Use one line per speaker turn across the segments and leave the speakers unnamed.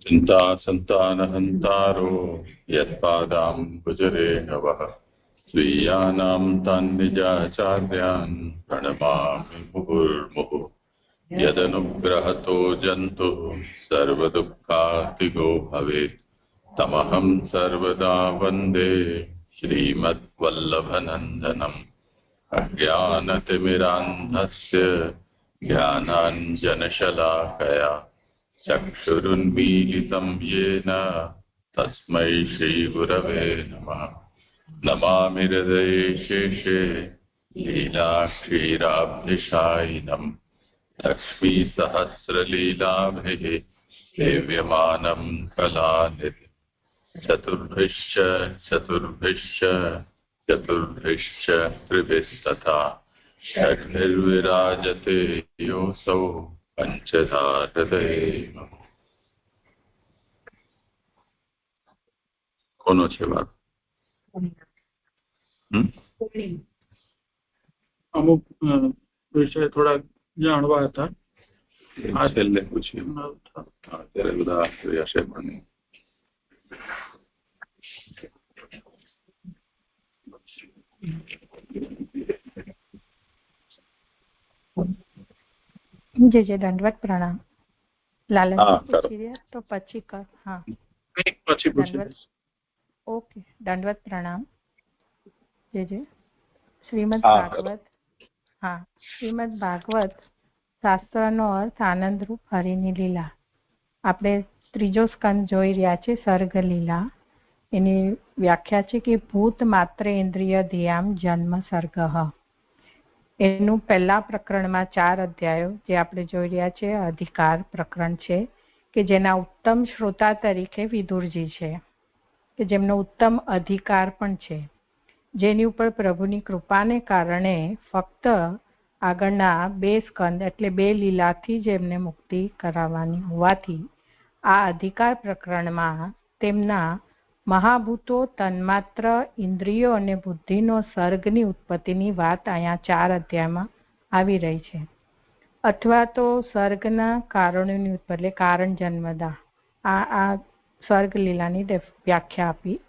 चिंता संतानहंतारो यत्पादाम्बुजरेणवः स्वीयानां तान्निजाचार्यान् प्रणमामि मुहुर्मुहुः। यदनुग्रहतो जन्तुः सर्वदुःखातिगो भवेत् तमहं सर्वदा वन्दे श्रीमद्वल्लभनन्दनम्। अज्ञानतिमिरान्धस्य ज्ञानाञ्जनशलाकया चक्षुरुन्मीलितं येन तस्मै श्रीगुरवे नमः। नमामि हृदये शेषे लीलाक्षीराब्धिशायिनम् लक्ष्मीसहस्रलीलाभिः सेव्यमानं कलानिधिम्। चतुर्भिश्च त्रिभिस्तथा षड्भिर्विराजते योऽसौ पंचधा हृदये। કોનો છે વાત?
અમુક વિષય થોડા જાણવા હતા,
આ છેલ્લે પૂછ્યું. અત્યારે બધા હશે પણ
જે દંડવત પ્રણામ. લાલનજી પૂછી રહ્યા તો પછી કર. હા
પછી પૂછી.
ઓકે, દંડવત પ્રણામ. જે શ્રીમદ ભાગવત. હા, શ્રીમદ ભાગવત શાસ્ત્રનો અર્થ આનંદરૂપ હરિની લીલા. આપણે ત્રીજો સ્કંદ જોઈ રહ્યા છે, સર્ગ લીલા. એની વ્યાખ્યા છે કે ભૂત માત્ર ઇન્દ્રિય ધ્યામ જન્મ સર્ગ. એનું પહેલા પ્રકરણમાં 4 અધ્યાયો જે આપણે જોઈ રહ્યા છે અધિકાર પ્રકરણ છે, કે જેના ઉત્તમ શ્રોતા તરીકે વિદુરજી છે, કે જેમનો ઉત્તમ અધિકાર પણ છે, જેની ઉપર પ્રભુની કૃપાને કારણે ફક્ત આગળના 2 સ્કંદ એટલે 2 લીલાથી જ એમને મુક્તિ કરાવવાની હોવાથી આ અધિકાર પ્રકરણમાં તેમના મહાભૂતો, તન્માત્ર, ઇન્દ્રિયો અને બુદ્ધિનો સર્ગની ઉત્પત્તિની વાત અહીંયા 4 અધ્યાયમાં આવી રહી છે, અથવા તો સર્ગના કારણોની ઉત્પત્તિ એટલે કારણ જન્મદા. આ સર્ગ લીલાની વ્યાખ્યા આપી.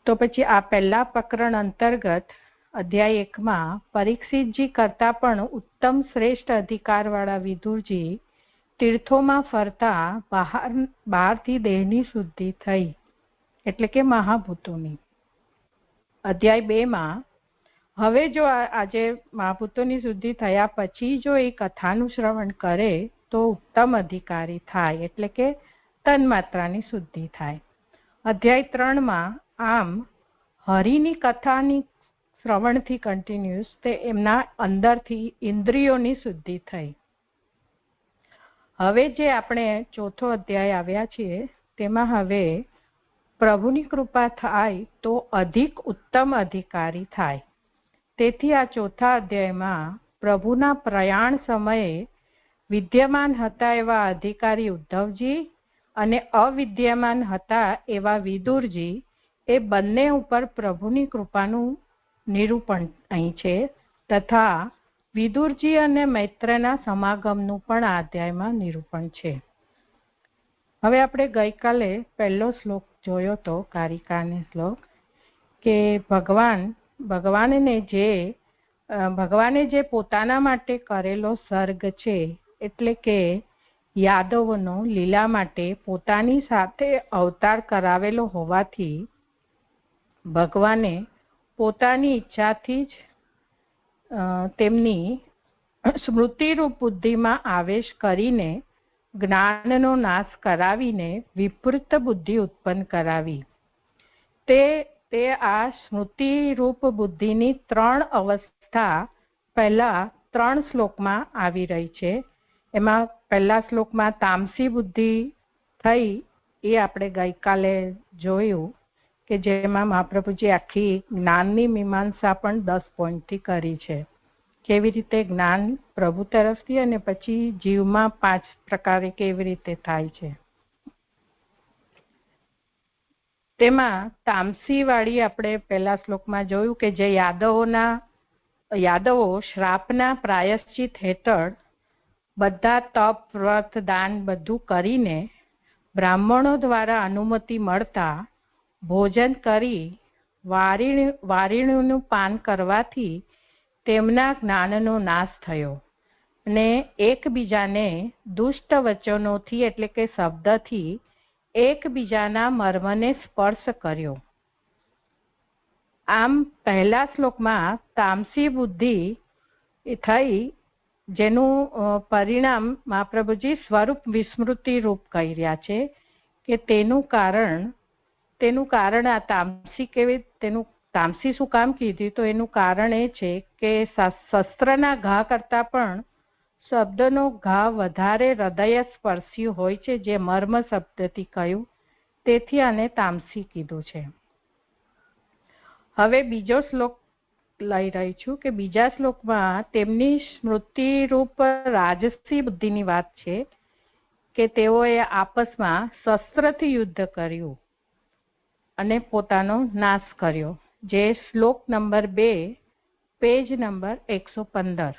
તો પછી આ પહેલા પ્રકરણ અંતર્ગત અધ્યાય 1માં પરીક્ષિતજી કરતા પણ ઉત્તમ શ્રેષ્ઠ અધિકારવાળા વિદુરજી તીર્થોમાં ફરતા બહારથી દેહની શુદ્ધિ થઈ, એટલે કે મહાભૂતોની. અધ્યાય 2માં હવે જો આજે મહાભૂતોની શુદ્ધિ થયા પછી જો એ કથાનું શ્રવણ કરે તો ઉત્તમ અધિકારી થાય, એટલે કે તન્માત્રાની શુદ્ધિ થાય. અધ્યાય 3માં આમ હરિની કથાની શ્રવણથી કન્ટિન્યુઅસ તે એમના અંદરથી ઇન્દ્રિયોની શુદ્ધિ થઈ. હવે જે આપણે ચોથો અધ્યાય આવ્યા છીએ તેમાં હવે પ્રભુની કૃપા થાય તો અધિક ઉત્તમ અધિકારી થાય. તેથી આ ચોથા અધ્યાયમાં પ્રભુના પ્રયાણ સમયે વિદ્યમાન હતા એવા અધિકારી ઉદ્ધવજી અને અવિદ્યમાન હતા એવા વિદુરજી, એ બંને ઉપર પ્રભુની કૃપાનું નિરૂપણ અહીં છે, તથા વિદુરજી અને મૈત્રના સમાગમનું પણ આ અધ્યાયમાં નિરૂપણ છે. હવે આપણે ગઈકાલે પહેલો શ્લોક જોયો તો, કારિકાને શ્લોક, કે ભગવાને જે પોતાના માટે કરેલો સર્ગ છે, એટલે કે યાદવોનો લીલા માટે પોતાની સાથે અવતાર કરાવેલો હોવાથી ભગવાને પોતાની ઈચ્છાથી જ તેમની સ્મૃતિરૂપ બુદ્ધિમાં આવેશ કરીને જ્ઞાનનો નાશ કરાવીને વિપરીત બુદ્ધિ ઉત્પન્ન કરાવી. તે આ સ્મૃતિરૂપ બુદ્ધિની 3 અવસ્થા પહેલા 3 શ્લોકમાં આવી રહી છે. એમાં પહેલા શ્લોકમાં તામસી બુદ્ધિ થઈ, એ આપણે ગઈકાલે જોયું, કે જેમાં મહાપ્રભુજી આખી જ્ઞાનની મીમાંસા પણ 10 પોઈન્ટથી કરી છે. કેવી રીતે જ્ઞાન પ્રભુ તરફથી અને પછી જીવમાં 5 પ્રકારે કેવી રીતે થાય છે. તેમાં તામસી વાળી આપણે પહેલા શ્લોકમાં જોયું કે જે યાદવો શ્રાપના પ્રાયશ્ચિત હેઠળ બધા તપ, વ્રત, દાન બધું કરીને બ્રાહ્મણો દ્વારા અનુમતિ મળતા ભોજન કરી વારીણુનું પાન કરવાથી તેમના જ્ઞાનનો નાશ થયો અને એકબીજાને દુષ્ટ વચનોથી એટલે કે શબ્દથી એકબીજાના મર્મને સ્પર્શ કર્યો. આમ પહેલા શ્લોકમાં તામસી બુદ્ધિ થઈ, જેનું પરિણામ મહાપ્રભુજી સ્વરૂપ વિસ્મૃતિ રૂપ કહી રહ્યા છે કે તેનું કારણ આ તામસી શું કામ કીધી, તો એનું કારણ એ છે કે શસ્ત્રના ઘા કરતા પણ શબ્દનો ઘા વધારે હૃદય સ્પર્શી હોય છે, જે મર્મ શબ્દથી કહ્યું, તેથી આને તામસી કીધું છે. હવે બીજો શ્લોક લઈ રહી છું કે બીજા શ્લોકમાં તેમની સ્મૃતિ રૂપ રાજસી બુદ્ધિની વાત છે કે તેઓએ આપસમાં શસ્ત્રથી યુદ્ધ કર્યું અને પોતાનો નાશ કર્યો, જે શ્લોક નંબર 2 પેજ નંબર 115.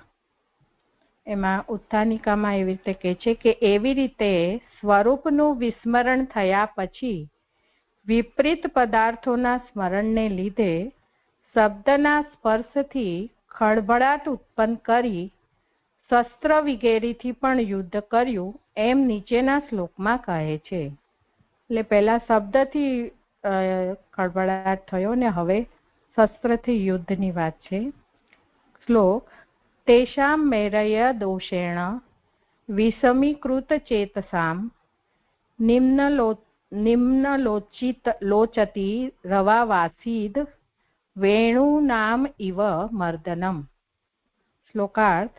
એમાં ઉત્થાનિકામાં એવી રીતે કહે છે કે એવી રીતે સ્વરૂપનું વિસ્મરણ થયા પછી વિપરીત પદાર્થોના સ્મરણને લીધે શબ્દના સ્પર્શથી ખળભળાટ ઉત્પન્ન કરી શસ્ત્ર વગેરેથી પણ યુદ્ધ કર્યું, એમ નીચેના શ્લોકમાં કહે છે. એટલે પહેલા શબ્દથી ખળભળાટ થયો ને હવે શસ્ત્રથી યુદ્ધની વાત છે. શ્લોક: તેષામ મૈરય દોષેણ વિષમીકૃત ચેતસામ નિમ્નલોચતી રવાવાસીદ વેણુનામ ઇવ મર્દનમ. શ્લોકાર્થ: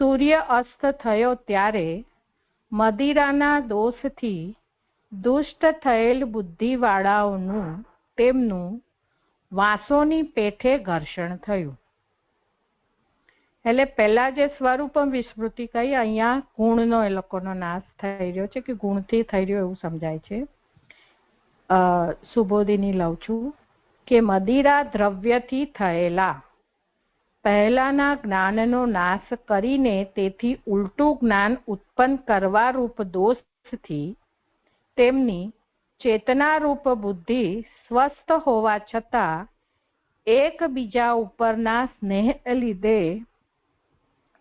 સૂર્ય અસ્ત થયો ત્યારે મદિરાના દોષથી દુષ્ટ થયેલ બુદ્ધિવાળાઓનું તેમનું વાંસોની પેઠે ઘર્ષણ થયું. એટલે પહેલા જે સ્વરૂપ વિસ્મૃતિ કહી, અહીંયા ગુણનો એ લોકોનો નાશ થઈ રહ્યો છે કે ગુણથી થઈ રહ્યો એવું સમજાય છે. સુબોધિની લઉં છું કે મદિરા દ્રવ્યથી થયેલા પહેલાના જ્ઞાનનો નાશ કરીને તેથી ઉલટું જ્ઞાન ઉત્પન્ન કરવા રૂપ દોષથી તેમની ચેતનારૂપ બુદ્ધિ સ્વસ્થ હોવા છતાં એકબીજા ઉપરના સ્નેહ લીધે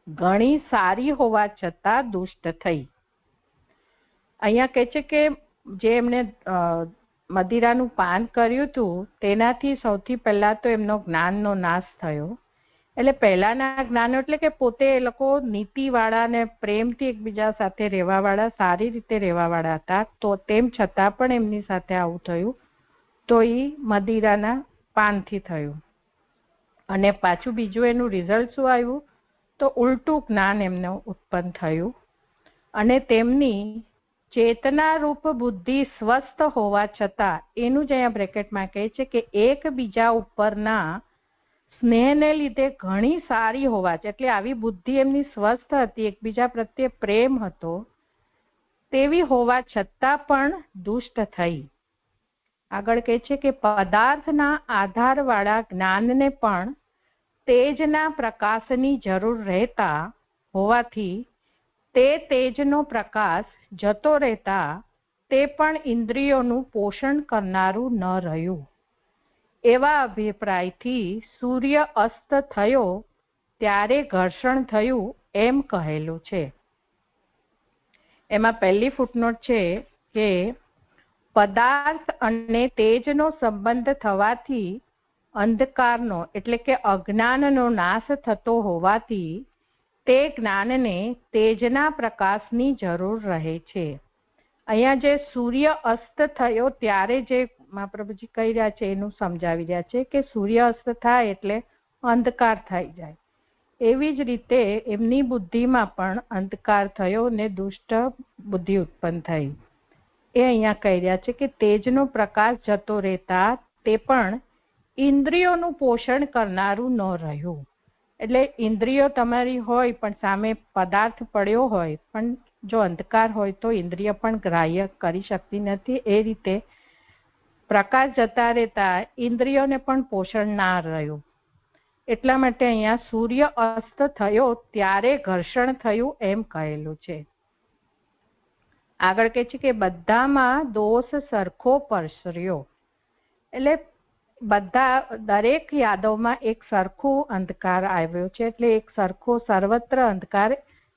ઘણી સારી હોવા છતાં દુષ્ટ થઈ. અહીંયા કહે છે કે જે એમણે મદિરાનું પાન કર્યું હતું તેનાથી સૌથી પહેલા તો એમનો જ્ઞાનનો નાશ થયો. એટલે પહેલાના જ્ઞાનો એટલે કે પોતે એ લોકો નીતિવાળા ને પ્રેમથી એકબીજા સાથે રહેવાવાળા, સારી રીતે રહેવાવાળા હતા, તો તેમ છતાં પણ એમની સાથે આવું થયું, તો એ મદિરાના પાનથી થયું. અને પાછું બીજું એનું રિઝલ્ટ શું આવ્યું, તો ઉલટું જ્ઞાન એમને ઉત્પન્ન થયું અને તેમની ચેતનારૂપ બુદ્ધિ સ્વસ્થ હોવા છતાં, એનું જ અહીંયા બ્રેકેટમાં કહે છે કે એકબીજા ઉપરના સ્નેહને લીધે ઘણી સારી હોવા છે, એટલે આવી બુદ્ધિ એમની સ્વસ્થ હતી, એકબીજા પ્રત્યે પ્રેમ હતો, તેવી હોવા છતાં પણ દુષ્ટ થઈ. આગળ કહે છે કે પદાર્થના આધારવાળા જ્ઞાનને પણ તેજના પ્રકાશની જરૂર રહેતા હોવાથી તે તેજનો પ્રકાશ જતો રહેતા તે પણ ઇન્દ્રિયોનું પોષણ કરનારું ન રહ્યું. એવા અભિપ્રાયથી સૂર્ય અસ્ત થયો ત્યારે ઘર્ષણ થયું એમ કહેલું છે. એમાં પહેલી ફૂટનોટ છે કે પદાર્થ અને તેજનો સંબંધ થવાથી અંધકારનો એટલે કે અજ્ઞાનનો નાશ થતો હોવાથી તે જ્ઞાનને તેજના પ્રકાશની જરૂર રહે છે. અહીંયા જે સૂર્ય અસ્ત થયો ત્યારે જે મહાપ્રભુજી કહી રહ્યા છે એનું સમજાવી રહ્યા છે કે સૂર્ય અસ્ત થાય એટલે અંધકાર થઈ જાય. એવી જ રીતે એમની બુદ્ધિમાં પણ અંધકાર થયો ને દુષ્ટ બુદ્ધિ ઉત્પન્ન થઈ. એ અહીંયા કહી રહ્યા છે કે તેજનો પ્રકાશ જતો રહેતા તે પણ ઇન્દ્રિયોનું પોષણ કરનારું ન રહ્યું. એટલે ઇન્દ્રિયો તમારી હોય પણ સામે પદાર્થ પડ્યો હોય, પણ જો અંધકાર હોય તો ઇન્દ્રિય પણ ગ્રાહ્ય કરી શકતી નથી. એ રીતે પ્રકાશ જતા રહેતા ઇન્દ્રિયોને પણ પોષણ ના રહ્યું. એટલા માટે અહીંયા સૂર્ય અસ્ત થયો ત્યારે ઘર્ષણ થયું એમ કહેલું છે. આગળ કહે છે કે બધામાં દોષ સરખો પરસર્યો, એટલે દરેક યાદવમાં એક સરખો અંધકાર આવ્યો છે. એટલે એક સરખો સર્વત્ર અંધકાર,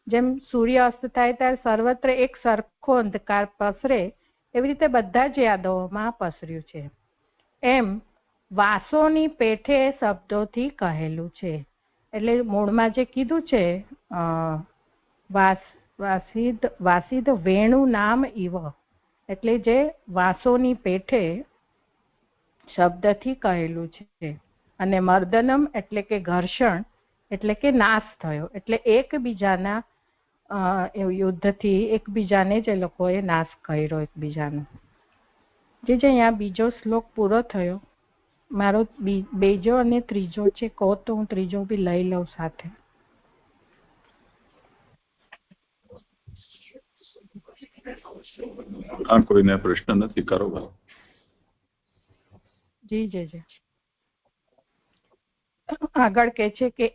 જેમ સૂર્ય અસ્ત થાય ત્યારે સર્વત્ર એક સરખો અંધકાર પસરે એવી રીતે બધા જ યાદવોમાં પસર્યું છે. એમ વાસોની પેઠે શબ્દોથી કહેલું છે. એટલે મૂળમાં જે કીધું છે વાસિદ વેણુ નામ ઇવ, એટલે જે વાસોની પેઠે શબ્દથી કહેલું છે. અને મર્દનમ એટલે કે ઘર્ષણ, એટલે કે નાશ થયો, એટલે એકબીજાના યુદ્ધથી એકબીજાને જ એ લોકોએ નાશ કર્યો એકબીજાનો. જે અહીંયા બીજો શ્લોક પૂરો થયો. મારો બીજો અને ત્રીજો છે, કહો તો હું ત્રીજો બી લઈ લઉં સાથે.
કોઈને પ્રશ્ન નથી, કરો ભાઈ.
જી જી જી. આગળ કે છે કે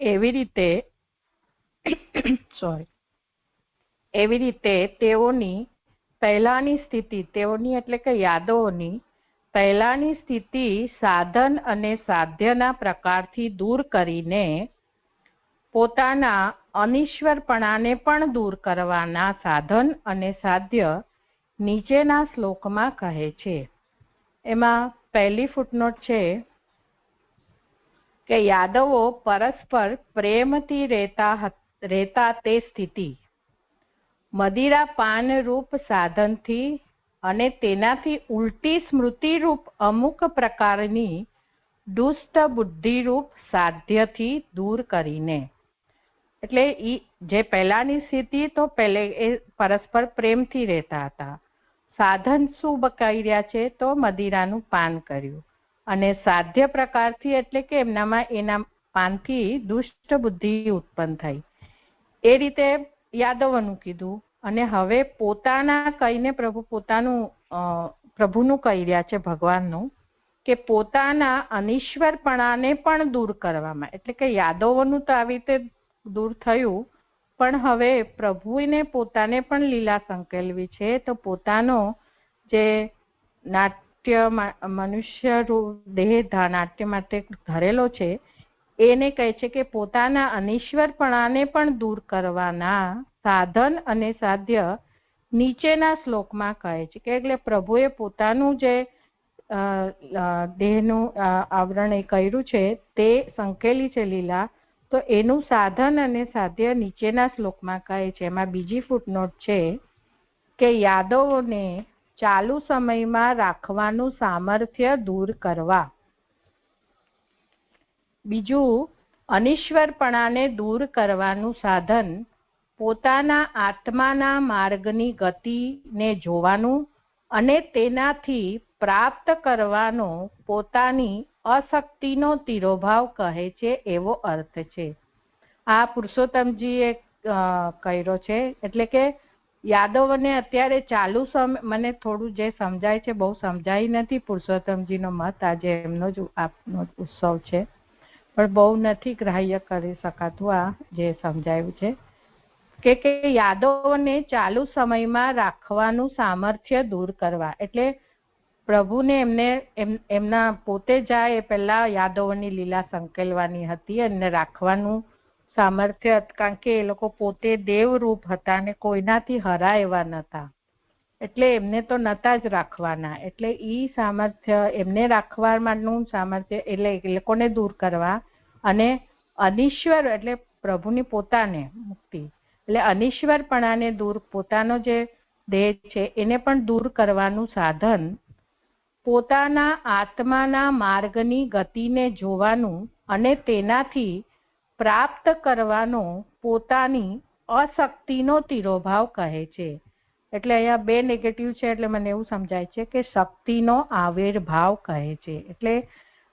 એવી રીતે તેઓની પહેલાની સ્થિતિ, તેઓની એટલે કે યાદવોની પહેલાની સ્થિતિ સાધન અને સાધ્યના પ્રકારથી દૂર કરીને પોતાના અનિશ્વરપણાને પણ દૂર કરવાના સાધન અને સાધ્ય નીચેના શ્લોકમાં કહે છે. એમાં પહેલી ફૂટનોટ છે કે યાદવો પરસ્પર પ્રેમથી રહેતા તે સ્થિતિ મદિરા પાન રૂપ સાધનથી અને તેનાથી ઉલટી સ્મૃતિરૂપ અમુક પ્રકારની દુષ્ટ બુદ્ધિરૂપ સાધ્યથી દૂર કરીને. એટલે જે પહેલાની સ્થિતિ તો પહેલે એ પરસ્પર પ્રેમથી રહેતા હતા. સાધન શું બકાઈ છે તો મદિરાનું પાન કર્યું, અને સાધ્ય પ્રકારથી એટલે કે એમનામાં એના પાનથી દુષ્ટ બુદ્ધિ ઉત્પન્ન થઈ. એ રીતે યાદવોનું કીધું. અને હવે પોતાના કહીને પ્રભુનું કહી રહ્યા છે, ભગવાનનું, કે પોતાના અનિશ્વરપણાને પણ દૂર કરવામાં. એટલે કે યાદવોનું તો આવી રીતે દૂર થયું, પણ હવે પ્રભુને પોતાને પણ લીલા સંકેલવી છે. તો પોતાનો જે મનુષ્ય દેહ નાટ્ય માટે ધરેલો છે એને કહે છે કે પોતાના અનિશ્વરપણાને પણ દૂર કરવાના સાધન અને સાધ્ય નીચેના શ્લોકમાં કહે છે. કે એટલે પ્રભુએ પોતાનું જે દેહનું આવરણ એ કર્યું છે તે સંકેલી છે લીલા, તો એનું સાધન અને સાધ્ય નીચેના શ્લોકમાં કહે છે. એમાં બીજી ફૂટનોટ છે કે યાદવોને ચાલુ સમયમાં રાખવાનું સામર્થ્ય દૂર કરવા. બીજું, અનિશ્વરપણાને દૂર કરવાનું સાધન પોતાના આત્માના માર્ગની ગતિને જોવાનું અને તેનાથી પ્રાપ્ત કરવાનો પોતાની અશક્તિનો તિરોભાવ કહે છે, એવો અર્થ છે. આ પુરુષોત્તમજીએ કર્યો છે. એટલે કે યાદવોને અત્યારે ચાલુ સમય, મને થોડું જે સમજાય છે, બહુ સમજાય નથી પુરુષોત્તમજીનો મત. આજે એમનો જ આપનો ઉત્સવ છે, પણ બહુ નથી ગ્રાહ્ય કરી શકાતું આ જે સમજાયું છે કે યાદવોને ચાલુ સમયમાં રાખવાનું સામર્થ્ય દૂર કરવા. એટલે પ્રભુને એમના પોતે જાય એ પહેલા યાદવોની લીલા સંકેલવાની હતી અને રાખવાનું સામર્થ્ય, કારણ કે એ લોકો પોતે દેવરૂપ હતા અને કોઈનાથી હરાય એવા નતા, એટલે એમને તો નતા જ રાખવાના. એટલે ઈ સામર્થ્ય એમને રાખવાનું સામર્થ્ય એટલે એ લોકોને દૂર કરવા, અને અનિશ્વર એટલે પ્રભુની પોતાને મુક્તિ, એટલે અનિશ્વરપણાને દૂર, પોતાનો જે દેહ છે એને પણ દૂર કરવાનું સાધન પોતાના આત્માના માર્ગની ગતિને જોવાનું અને તેનાથી પ્રાપ્ત કરવાનો પોતાની અશક્તિનો તિરોભાવ કહે છે. એટલે અહીંયા બે નેગેટિવ છે, એટલે મને એવું સમજાય છે કે શક્તિનો આવિર્ભાવ કહે છે. એટલે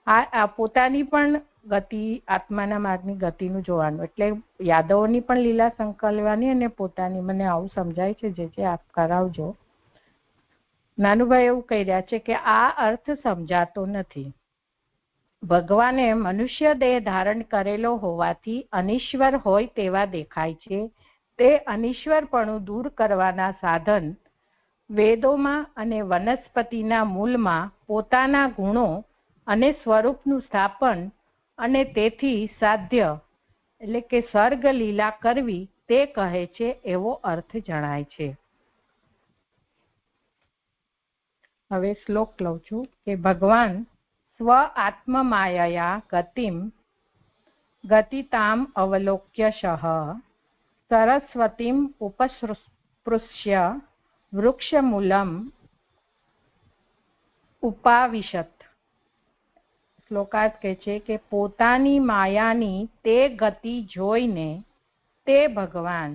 આ પોતાની પણ ગતિ, આત્માના માર્ગની ગતિનું જોવાનું, એટલે યાદવોની પણ લીલા સંકલવાની અને પોતાની. મને આવું સમજાય છે, જે આપ કરાવજો. નાનુભાઈ એવું કહી રહ્યા છે કે આ અર્થ સમજાતો નથી. ભગવાને મનુષ્ય દેહ ધારણ કરેલો હોવાથી અનિશ્વર હોય તેવા દેખાય છે. તે અનિશ્વરપણું દૂર કરવાના સાધન વેદોમાં અને વનસ્પતિના મૂળમાં પોતાના ગુણો અને સ્વરૂપનું સ્થાપન અને તેથી સાધ્ય એટલે કે સર્ગ લીલા કરવી તે કહે છે એવો અર્થ જણાય છે. હવે શ્લોક લઉં છું કે ભગવાન સ્વ આત્મમાયયા ગતિતામ અવલોક્યશઃ સરસ્વતીમ ઉપસ્પૃશ્ય વૃક્ષમૂલમ ઉપાવિશત. શ્લોકાર્થ કહે છે કે પોતાની માયાની તે ગતિ જોઈને તે ભગવાન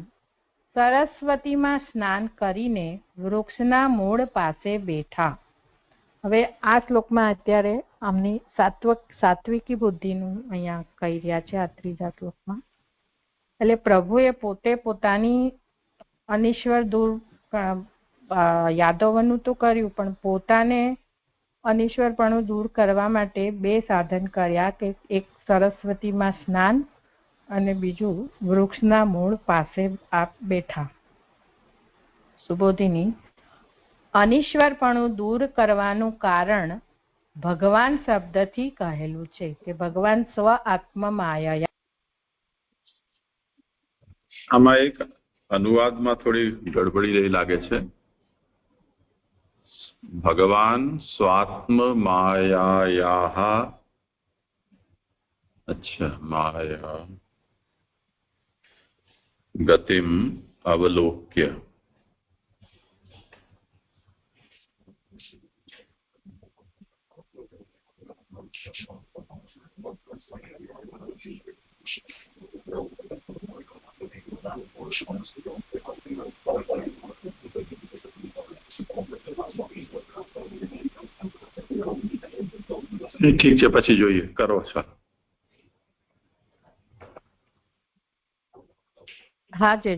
સરસ્વતીમાં સ્નાન કરીને વૃક્ષના મૂળ પાસે બેઠા. હવે આ શ્લોકમાં અત્યારે આમની સાત્વિકી બુદ્ધિનું અહીંયા કહી રહ્યા છે આ ત્રીજા શ્લોકમાં. એટલે પ્રભુએ પોતે પોતાની અનિશ્વર દૂર યાદવોનું તો કર્યું પણ પોતાને અનિશ્વરપણું દૂર કરવા માટે બે સાધન કર્યા કે એક સરસ્વતીમાં સ્નાન અને બીજું વૃક્ષના મૂળ પાસે આપ બેઠા. સુબોધિની અનિશ્વરપણું દૂર કરવાનું કારણ ભગવાન શબ્દથી કહેલું છે કે ભગવાન સ્વ આત્મમાયા.
આમાં એક અનુવાદમાં થોડી ગડબડી રહી લાગે છે. ભગવાન સ્વાત્મ માયાયાહ માયા ગતિમ અવલોક્ય. ઠીક છે, પછી જોઈએ. કરો છો.
હા જે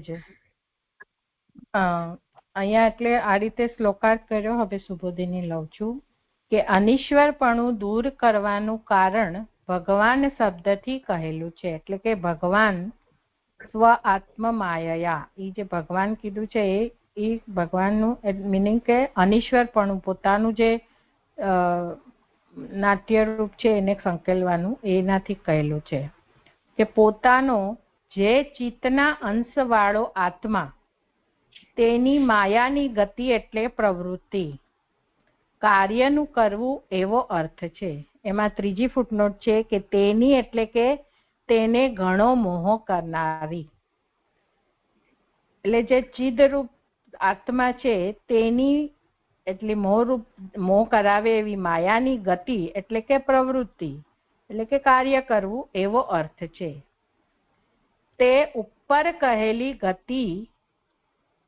અહીંયા એટલે આ રીતે શ્લોકાર્થ કર્યો. હવે સુબોધિની લઉં છું કે અનિશ્વરપણું દૂર કરવાનું કારણ ભગવાન શબ્દથી કહેલું છે. એટલે કે ભગવાન સ્વ આત્મ માયા, એ જે ભગવાન કીધું છે એ ભગવાનનું મિનિંગ કે અનિશ્વરપણું પોતાનું જે નાટ્ય રૂપ છે એને સંકેલવાનું એનાથી કહેલું છે કે પોતાનો જે ચિત્તના અંશવાળો આત્મા તેની માયાની ગતિ એટલે પ્રવૃત્તિ, કાર્યનું કરવું એવો અર્થ છે. એમાં ત્રીજી ફૂટનોટ છે કે તેની એટલે કે તેને ઘણો મોહ કરનારી. એટલે જે ચિદરૂપ આત્મા છે તેની એટલે મોહ કરાવે એવી માયાની ગતિ એટલે કે પ્રવૃત્તિ એટલે કે કાર્ય કરવું એવો અર્થ છે. તે ઉપર કહેલી ગતિ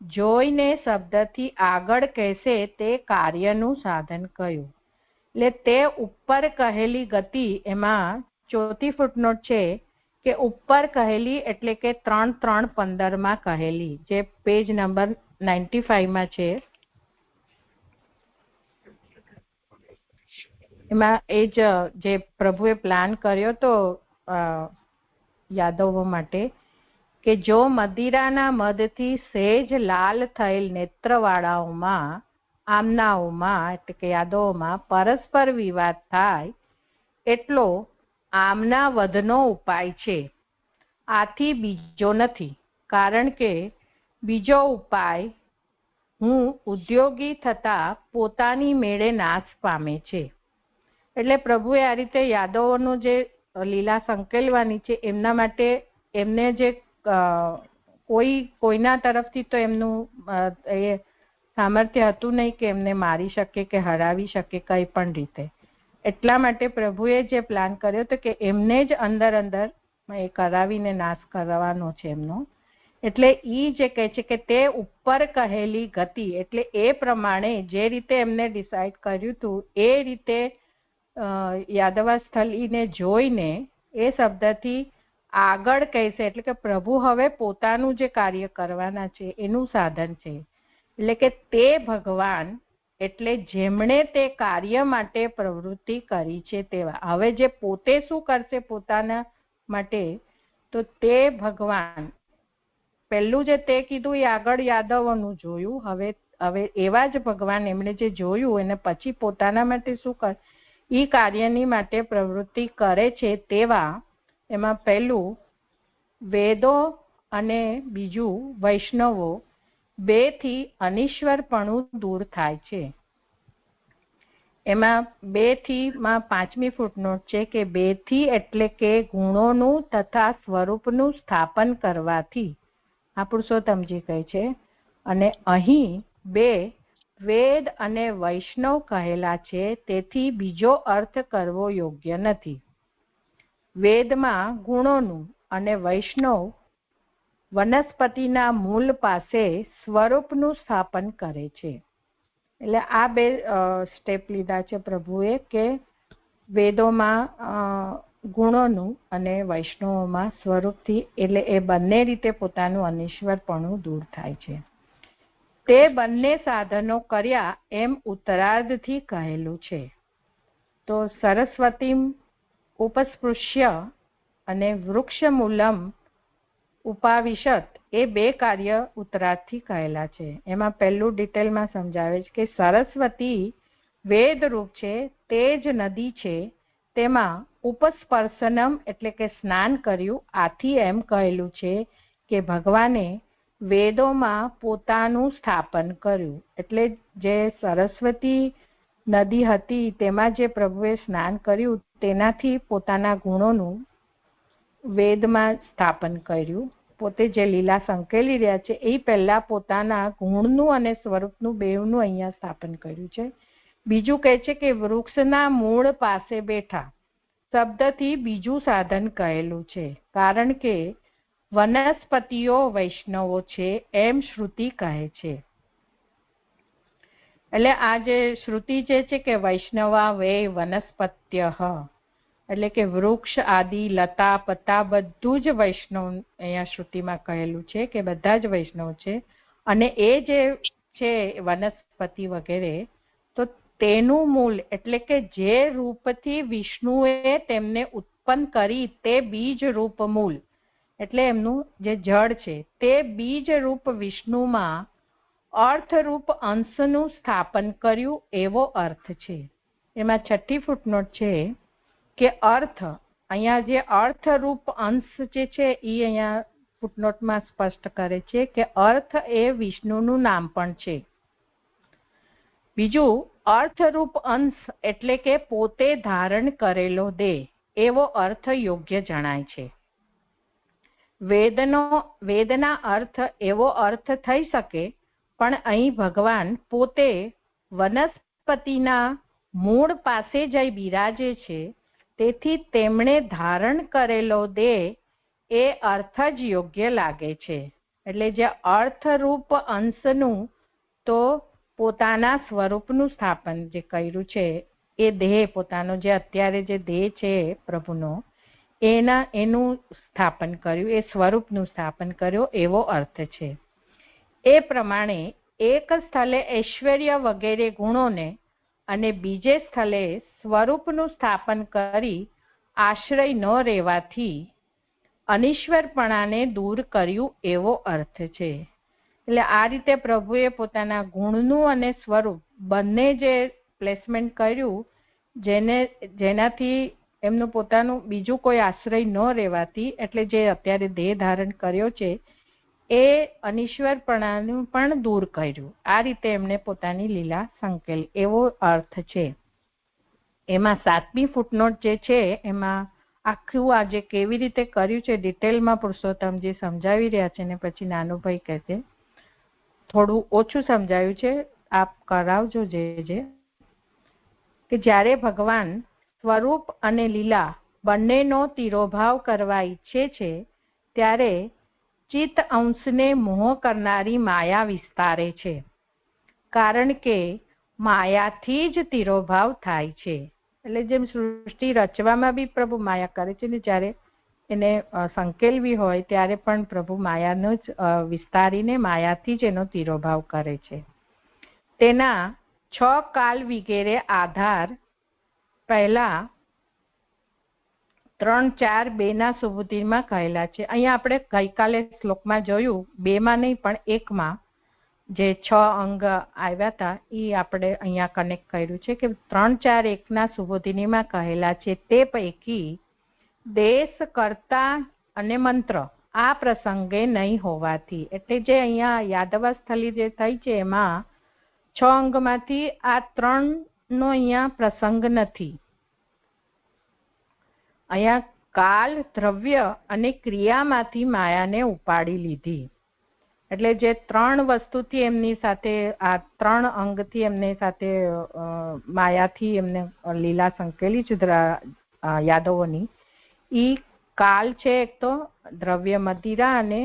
જોઈને શબ્દથી આગળ કહેશે તે કાર્યનું સાધન કયું. એટલે તે ઉપર કહેલી ગતિ એમાં ચોથી ફૂટનોટ છે કે ઉપર કહેલી એટલે કે 3.3.15 કહેલી, જે પેજ નંબર 95 છે. એમાં એ જ જે પ્રભુએ પ્લાન કર્યો તો યાદવો માટે કે જો મદિરાના મદથી સહેજ લાલ થયેલ નેત્રવાળાઓમાં આમનાઓમાં એટલે કે યાદવોમાં પરસ્પર વિવાદ થાય એટલો આમના વધનો ઉપાય છે. આથી બીજો નથી, કારણ કે બીજો ઉપાય હું ઉદ્યોગી થતા પોતાની મેળે નાશ પામે છે. એટલે પ્રભુએ આ રીતે યાદવોનું જે લીલા સંકેલવાની છે એમના માટે એમને જે કોઈના તરફથી તો એમનું એ સામર્થ્ય હતું નહીં કે એમને મારી શકે કે હરાવી શકે કઈ પણ રીતે. એટલા માટે પ્રભુએ જે પ્લાન કર્યો હતો કે એમને જ અંદર એ કરાવીને નાશ કરવાનો છે એમનો. એટલે ઈ જે કહે છે કે તે ઉપર કહેલી ગતિ એટલે એ પ્રમાણે જે રીતે એમને ડિસાઈડ કર્યું હતું એ રીતે યાદવાસ્થલીને જોઈને એ શબ્દથી આગળ કહેશે. એટલે કે પ્રભુ હવે પોતાનું જે કાર્ય કરવાના છે એનું સાધન છે. એટલે કે તે ભગવાન એટલે જેમણે તે કાર્ય માટે પ્રવૃત્તિ કરી છે તેવા. હવે જે પોતે શું કરશે પોતાના માટે, તો તે ભગવાન પહેલું જે તે કીધું એ આગળ યાદવોનું જોયું. હવે હવે એવા જ ભગવાન એમણે જે જોયું એને પછી પોતાના માટે શું કરે એ કાર્યની માટે પ્રવૃત્તિ કરે છે તેવા એમાં પહેલું વેદો અને બીજું વૈષ્ણવો બેથી અનિશ્વરપણું દૂર થાય છે. એમાં 2 થી માં 5મી ફૂટનોટ છે કે 2 થી એટલે કે ગુણોનું તથા સ્વરૂપનું સ્થાપન કરવાથી, આ પુરુષોત્તમજી કહે છે. અને અહીં 2 વેદ અને વૈષ્ણવ કહેલા છે, તેથી બીજો અર્થ કરવો યોગ્ય નથી. વેદમાં ગુણોનું અને વૈષ્ણવ વનસ્પતિના મૂળ પાસે સ્વરૂપનું સ્થાપન કરે છે. એટલે આ 2 સ્ટેપ લીધા છે પ્રભુએ કે વેદોમાં ગુણોનું અને વૈષ્ણવોમાં સ્વરૂપથી, એટલે એ બંને રીતે પોતાનું અનિશ્વરપણું દૂર થાય છે. તે બંને સાધનો કર્યા એમ ઉત્તરાર્ધથી કહેલું છે. તો સરસ્વતીમ ઉપસ્પૃશ્ય અને વૃક્ષમૂલમ ઉપાવિશત એ 2 કાર્ય ઉત્તરાર્ધથી કહેલા છે. એમાં પહેલું ડિટેલમાં સમજાવે છે કે સરસ્વતી વેદરૂપ છે, તે જ નદી છે, તેમાં ઉપસ્પર્શનમ એટલે કે સ્નાન કર્યું. આથી એમ કહેલું છે કે ભગવાને વેદોમાં પોતાનું સ્થાપન કર્યું. એટલે જે સરસ્વતી નદી હતી તેમાં જે પ્રભુએ સ્નાન કર્યું તેનાથી પોતાના ગુણોનું વેદમાં સ્થાપન કર્યું. પોતે જે લીલા સંકેલી રહ્યા છે એ પહેલા પોતાના ગુણનું અને સ્વરૂપનું બેવનું અહીંયા સ્થાપન કર્યું છે. બીજું કહે છે કે વૃક્ષના મૂળ પાસે બેઠા શબ્દથી બીજું સાધન કહેલું છે, કારણ કે વનસ્પતિઓ વૈષ્ણવો છે એમ શ્રુતિ કહે છે. એટલે આ જે શ્રુતિ જે છે કે વૈષ્ણવા વે વનસ્પત્ય, એટલે કે વૃક્ષ આદિ લતા પત્તા બધું જ વૈષ્ણવ અહીંયા શ્રુતિમાં કહેલું છે કે બધા જ વૈષ્ણવ છે. અને એ જે છે વનસ્પતિ વગેરે, તો તેનું મૂળ એટલે કે જે રૂપથી વિષ્ણુએ તેમને ઉત્પન્ન કરી તે બીજ રૂપ મૂળ, એટલે એમનું જે જળ છે તે બીજ રૂપ વિષ્ણુમાં અર્થરૂપ અંશનું સ્થાપન કર્યું એવો અર્થ છે. એમાં 6ઠી ફૂટનોટ છે કે અર્થ, અહીંયા જે અર્થરૂપ અંશ જે છે એ અહીંયા ફૂટનોટમાં સ્પષ્ટ કરે છે કે અર્થ એ વિષ્ણુનું નામ પણ છે. બીજું અર્થરૂપ અંશ એટલે કે પોતે ધારણ કરેલો દેહ એવો અર્થ યોગ્ય જણાય છે. વેદના અર્થ એવો અર્થ થઈ શકે, પણ અહીં ભગવાન પોતે વનસ્પતિના મૂળ પાસે જઈ બિરાજે છે, તેથી તેમણે ધારણ કરેલો દેહ એ અર્થ જ યોગ્ય લાગે છે. એટલે જે અર્થરૂપ અંશનું તો પોતાના સ્વરૂપનું સ્થાપન જે કર્યું છે એ દેહ, પોતાનો જે અત્યારે જે દેહ છે પ્રભુનો, એનું સ્થાપન કર્યું, એ સ્વરૂપનું સ્થાપન કર્યું એવો અર્થ છે. એ પ્રમાણે એક સ્થળે ઐશ્વર્ય વગેરે ગુણોને અને બીજે સ્થળે સ્વરૂપનું સ્થાપન કરી આશ્રય ન રહેવાથી અનિશ્વરપણાને દૂર કર્યું એવો અર્થ છે. એટલે આ રીતે પ્રભુએ પોતાના ગુણનું અને સ્વરૂપ બંને જે પ્લેસમેન્ટ કર્યું, જેનાથી એમનું પોતાનું બીજું કોઈ આશ્રય ન રહેવાથી, એટલે જે અત્યારે દેહ ધારણ કર્યો છે એ અનિશ્વરપણાનું પણ દૂર કર્યું. આ રીતે એમને પોતાની લીલા સંકેલ એવો અર્થ છે. એમાં 7મી ફૂટનોટ જે છે એમાં આખું આ જે કેવી રીતે કર્યું છે ડિટેલમાં પુરુષોત્તમજી સમજાવી રહ્યા છે. ને પછી નાનુભાઈ કહે છે થોડું ઓછું સમજાયું છે, આપ કરાવજો. જે કે જ્યારે ભગવાન સ્વરૂપ અને લીલા બંનેનો તિરોભાવ કરવા ઈચ્છે છે ત્યારે ચિત્ત અંશને મોહ કરનારી માયા વિસ્તારે છે, કારણ કે માયાથી જ તિરોભાવ થાય છે. એટલે જેમ સૃષ્ટિ રચવામાં બી પ્રભુ માયા કરે છે ને જ્યારે એને સંકેલવી હોય ત્યારે પણ પ્રભુ માયાનો જ વિસ્તારીને માયાથી જ એનો તિરોભાવ કરે છે. તેના 6 કાલ વગેરે આધાર પહેલા 3, 4, 2ના સુબુદ્ધિમાં કહેલા છે. અહીંયા આપણે ગઈકાલે શ્લોકમાં જોયું, 2માં નહીં પણ 1માં જે 6 અંગ આવ્યા હતા એ આપણે અહીંયા કનેક્ટ કર્યું છે કે 3, 4, 1ના સુબોધિનીમાં કહેલા છે તે પૈકી દેશ, કર્તા અને મંત્ર આ પ્રસંગે નહીં હોવાથી, એટલે જે અહીંયા યાદવાસ્થલી જે થઈ છે એમાં 6 અંગમાંથી આ 3નો અહીંયા પ્રસંગ નથી. અહીંયા કાલ, દ્રવ્ય અને ક્રિયામાંથી માયાને ઉપાડી લીધી. એટલે જે 3 વસ્તુથી એમની સાથે, આ 3 અંગથી એમની સાથે માયાથી એમને લીલા સંકેલી છે યાદવોની. ઈ કાલ છે એક તો, દ્રવ્ય મદિરા અને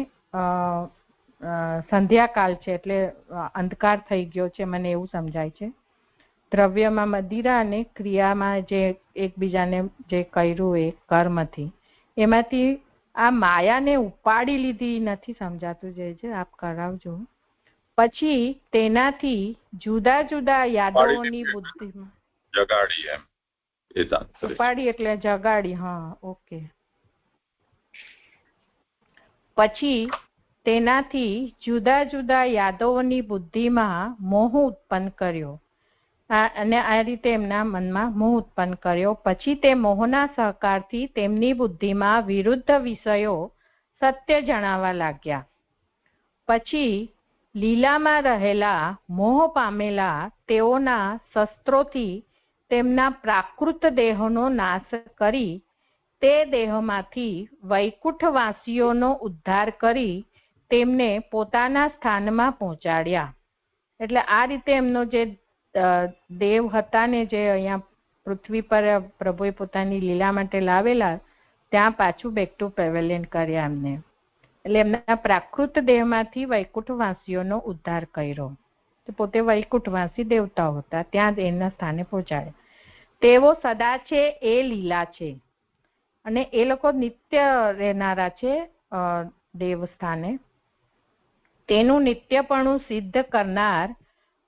સંધ્યાકાલ છે, એટલે અંધકાર થઈ ગયો છે મને એવું સમજાય છે. દ્રવ્યમાં મદિરા અને ક્રિયામાં જે એકબીજાને જે કર્યું એ કર્મથી, એમાંથી આ માયાને ઉપાડી લીધી નથી સમજાતું. જે આપ કરાવજો. પછી તેનાથી જુદા જુદા યાદવોની બુદ્ધિમાં
જગાડી, એમ એ તાત્પર્ય.
ઉપાડી એટલે જગાડી. હા, ઓકે. પછી તેનાથી જુદા જુદા યાદવોની બુદ્ધિમાં મોહ ઉત્પન્ન કર્યો, અને આ રીતે એમના મનમાં મોહ ઉત્પન્ન કર્યો. પછી તે મોહના સહકારથી તેમની બુદ્ધિમાં વિરુદ્ધ વિષયો સત્ય જણાવવા લાગ્યા. પછી લીલામાં રહેલા મોહ પામેલા તેઓના શસ્ત્રોથી તેમના પ્રાકૃત દેહોનો નાશ કરી તે દેહમાંથી વૈકુંઠવાસીઓનો ઉદ્ધાર કરી તેમને પોતાના સ્થાનમાં પહોંચાડ્યા. એટલે આ રીતે એમનો જે દેવ હતા ને, જે અહીંયા પૃથ્વી પર પ્રભુએ પોતાની લીલા માટે લાવેલા, ત્યાં પાછું બેક ટુ પેવેલિયન કર્યા એમને. એટલે એમના પ્રાકૃત દેહમાંથી વૈકુંઠવાસીઓનો ઉદ્ધાર કર્યો. પોતે વૈકુંઠવાસી દેવતાઓ હતા, ત્યાં એમના સ્થાને પહોંચાડ્યા. તેઓ સદા છે એ લીલા છે, અને એ લોકો નિત્ય રહેનારા છે દેવસ્થાને. તેનું નિત્યપણું સિદ્ધ કરનાર,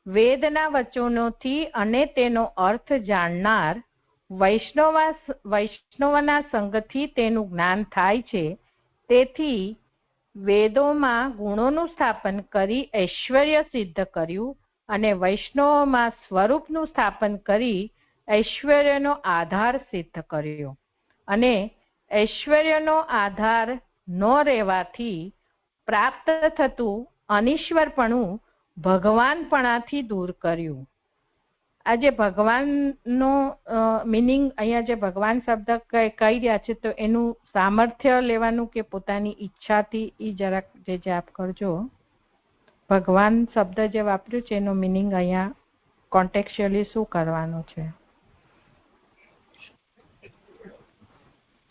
વેદના વચનોથી અને તેનો અર્થ જાણનાર, વૈષ્ણવના સંગથી તેનું જ્ઞાન થાય છે. તેથી વેદોમાં ગુણોનું સ્થાપન કરી ઐશ્વર્ય સિદ્ધ કર્યું, અને વૈષ્ણવોમાં સ્વરૂપનું સ્થાપન કરી ઐશ્વર્યનો આધાર સિદ્ધ કર્યો. અને ઐશ્વર્યનો આધાર ન રહેવાથી પ્રાપ્ત થતું અનિશ્વરપણું ભગવાનપણાથી દૂર કર્યું. આ જે ભગવાનનો મિનિંગ અહીંયા જે ભગવાન શબ્દ કહી રહ્યા છે, તો એનું સામર્થ્ય લેવાનું કે પોતાની ઈચ્છાથી, એ જરાક જે આપ કરજો. ભગવાન શબ્દ જે વાપર્યું છે એનો મિનિંગ અહીંયા કોન્ટેક્ચ્યુઅલી શું કરવાનો છે.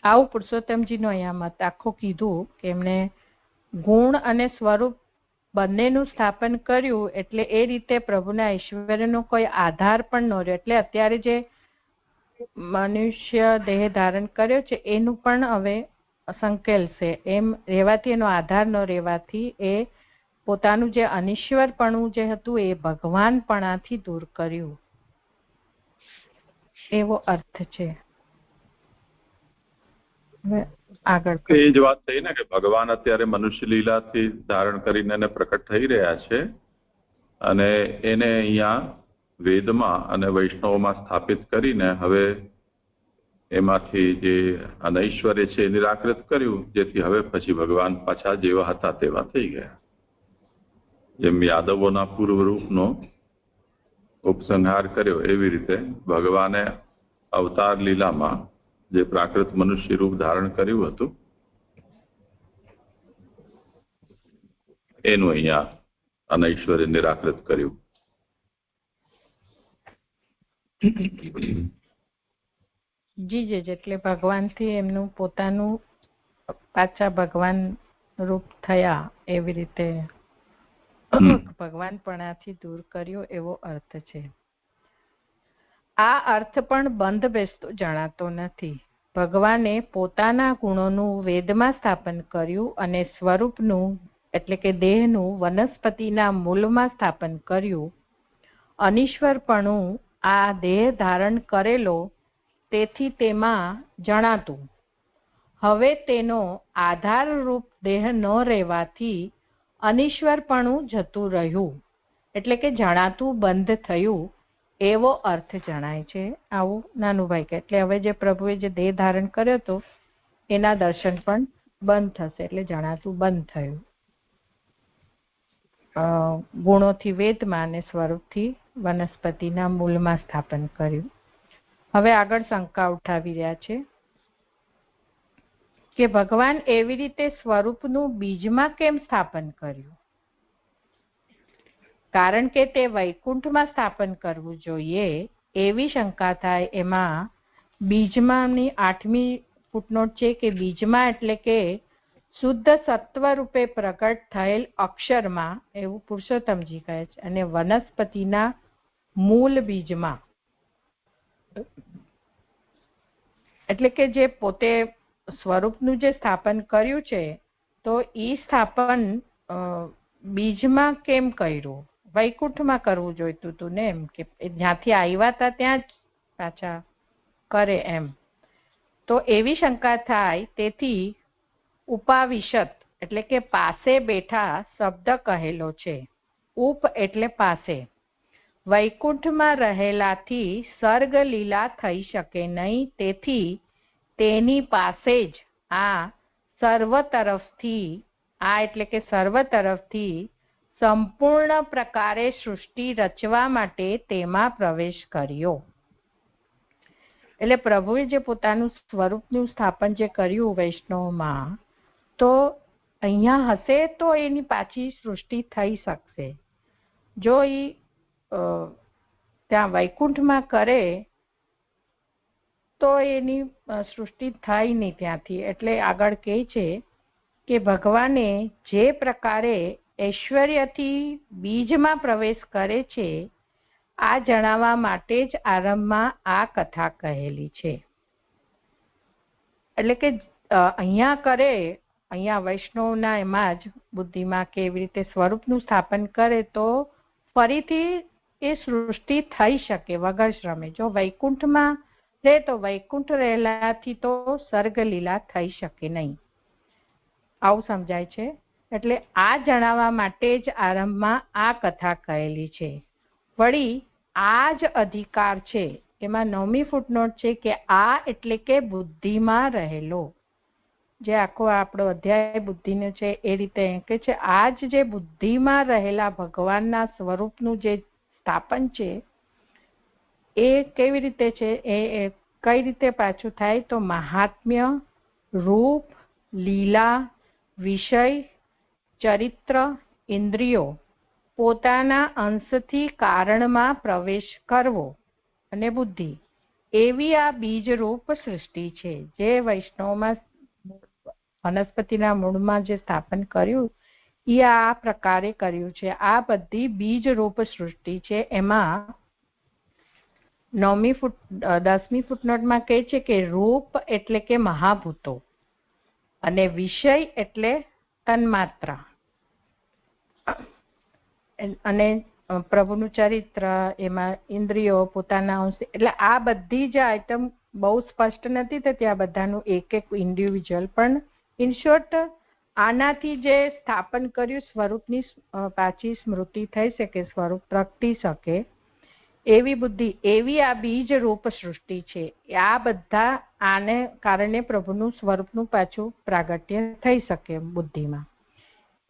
આવું પુરુષોત્તમજીનો અહીંયા મત આખો કીધું કે એમણે ગુણ અને સ્વરૂપ બંનેનું સ્થાપન કર્યું, એટલે એ રીતે પ્રભુના ઐશ્વર્યનો કોઈ આધાર પણ ન રહ્યો. એટલે અત્યારે જે મનુષ્ય દેહ ધારણ કર્યો છે એનું પણ હવે સંકેલશે. એમ રહેવાથી, એનો આધાર ન રહેવાથી એ પોતાનું જે અનિશ્વરપણું જે હતું એ ભગવાનપણાથી દૂર કર્યું, એવો અર્થ છે. આગળ
એ જ વાત થઈ ને કે ભગવાન અત્યારે મનુષ્ય લીલાથી ધારણ કરીને એને પ્રકટ થઈ રહ્યા છે, અને એને અહીંયા વેદમાં અને વૈષ્ણવમાં સ્થાપિત કરીને હવે એમાંથી જે અનૈશ્વર્ય છે એ નિરાકૃત કર્યું, જેથી હવે પછી ભગવાન પાછા જેવા હતા તેવા થઈ ગયા. જેમ યાદવોના પૂર્વ રૂપનો ઉપસંહાર કર્યો, એવી રીતે ભગવાને અવતાર લીલામાં જે પ્રાકૃત મનુષ્ય રૂપ ધારણ કર્યું હતું એનું અહીંયા અનૈશ્વર્ય નિરાકૃત કર્યું.
જી એટલે ભગવાનથી એમનું પોતાનું પાછા ભગવાન રૂપ થયા, એવી રીતે ભગવાનપણાથી દૂર કર્યો, એવો અર્થ છે. આ અર્થ પણ બંધ બેસતો જણાતો નથી. ભગવાને પોતાના ગુણોનું વેદમાં સ્થાપન કર્યું અને સ્વરૂપનું એટલે કે દેહનું વનસ્પતિના મૂળમાં સ્થાપન કર્યું. અનિશ્વરપણું આ દેહ ધારણ કરેલો, તેથી તેમાં જણાતું. હવે તેનો આધારરૂપ દેહ ન રહેવાથી અનિશ્વરપણું જતું રહ્યું. એટલે કે જણાતું બંધ થયું એવો અર્થ જણાય છે. આવું નાનુભાઈ કહે. એટલે હવે જે પ્રભુએ જે દેહ ધારણ કર્યો હતો એના દર્શન પણ બંધ થશે, એટલે જણાતું બંધ થયું. ગુણોથી વેદમાં અને સ્વરૂપથી વનસ્પતિના મૂળમાં સ્થાપન કર્યું. હવે આગળ શંકા ઉઠાવી રહ્યા છે કે ભગવાન એવી રીતે સ્વરૂપનું બીજમાં કેમ સ્થાપન કર્યું? કારણ કે તે વૈકુંઠમાં સ્થાપન કરવું જોઈએ એવી શંકા થાય. એમાં બીજમાંની 8મી ફૂટનોટ છે કે બીજમાં એટલે કે શુદ્ધ સત્વ રૂપે પ્રગટ થયેલ અક્ષરમાં, એવું પુરુષોત્તમજી કહે છે, અને વનસ્પતિના મૂળ બીજમાં, એટલે કે જે પોતે સ્વરૂપનું જે સ્થાપન કર્યું છે તો એ સ્થાપન બીજમાં કેમ કર્યું? વૈકુંઠમાં કરવું જોઈતું હતું ને, એમ કે જ્યાંથી આવ્યા હતા ત્યાં જ પાછા કરે એમ. તો એવી શંકા થાય. તેથી ઉપાવિશત એટલે કે પાસે બેઠા શબ્દ કહેલો છે. ઉપ એટલે પાસે. વૈકુંઠમાં રહેલાથી સર્ગ લીલા થઈ શકે નહીં, તેથી તેની પાસે જ આ સર્વ તરફથી, આ એટલે કે સર્વ તરફથી સંપૂર્ણ પ્રકારે સૃષ્ટિ રચવા માટે તેમાં પ્રવેશ કર્યો. એટલે પ્રભુએ જે પોતાનું સ્વરૂપનું સ્થાપન જે કર્યું વૈષ્ણવમાં, તો અહીંયા હશે તો એની પાછી સૃષ્ટિ થઈ શકશે. જો એ ત્યાં વૈકુંઠમાં કરે તો એની સૃષ્ટિ થાય નહીં ત્યાંથી. એટલે આગળ કહે છે કે ભગવાને જે પ્રકારે ઐશ્વર્યથી બીજમાં પ્રવેશ કરે છે આ જણાવવા માટે જ આરંભમાં આ કથા કહેલી છે. એટલે કે અહીંયા કરે, અહીંયા વૈષ્ણવના એમાં જ બુદ્ધિમાં કેવી રીતે સ્વરૂપનું સ્થાપન કરે તો ફરીથી એ સૃષ્ટિ થઈ શકે વગર શ્રમે. જો વૈકુંઠમાં રહે તો વૈકુંઠ રહેલાથી તો સર્ગ લીલા થઈ શકે નહીં. આવું સમજાય છે. એટલે આ જણાવવા માટે જ આરંભમાં આ કથા કહેલી છે. વળી આ જ અધિકાર છે, એમાં 9મી ફૂટનોટ છે કે આ એટલે કે બુદ્ધિમાં રહેલો. જે આખો આપણો અધ્યાય બુદ્ધિનો છે એ રીતે કે છે આ જ જે બુદ્ધિમાં રહેલા ભગવાનના સ્વરૂપનું જે સ્થાપન છે એ કેવી રીતે છે, એ કઈ રીતે પાછું થાય? તો મહાત્મ્ય, રૂપ, લીલા, વિષય, ચરિત્ર, ઇન્દ્રિયો પોતાના અંશથી કારણમાં પ્રવેશ કરવો અને બુદ્ધિ, એવી આ બીજરૂપ સૃષ્ટિ છે. જે વૈષ્ણવમાં વનસ્પતિના મૂળમાં જે સ્થાપન કર્યું એ આ પ્રકારે કર્યું છે. આ બધી બીજરૂપ સૃષ્ટિ છે. એમાં 10મી ફૂટનોટમાં કહે છે કે રૂપ એટલે કે મહાભૂતો અને વિષય એટલે તન્માત્રા અને પ્રભુનું ચરિત્ર, એમાં ઇન્દ્રિયો પોતાના અંશ. એટલે આ બધી જ આઈટમ બહુ સ્પષ્ટ નથી થતી, આ બધાનું એક એક ઇન્ડિવિજ્યુઅલ. પણ ઇન શોર્ટ આનાથી જે સ્થાપન કર્યું સ્વરૂપની પાછી સ્મૃતિ થઈ શકે, સ્વરૂપ પ્રગટી શકે એવી બુદ્ધિ, એવી આ બીજ રૂપ સૃષ્ટિ છે. આ બધા આને કારણે પ્રભુનું સ્વરૂપનું પાછું પ્રાગટ્ય થઈ શકે બુદ્ધિમાં.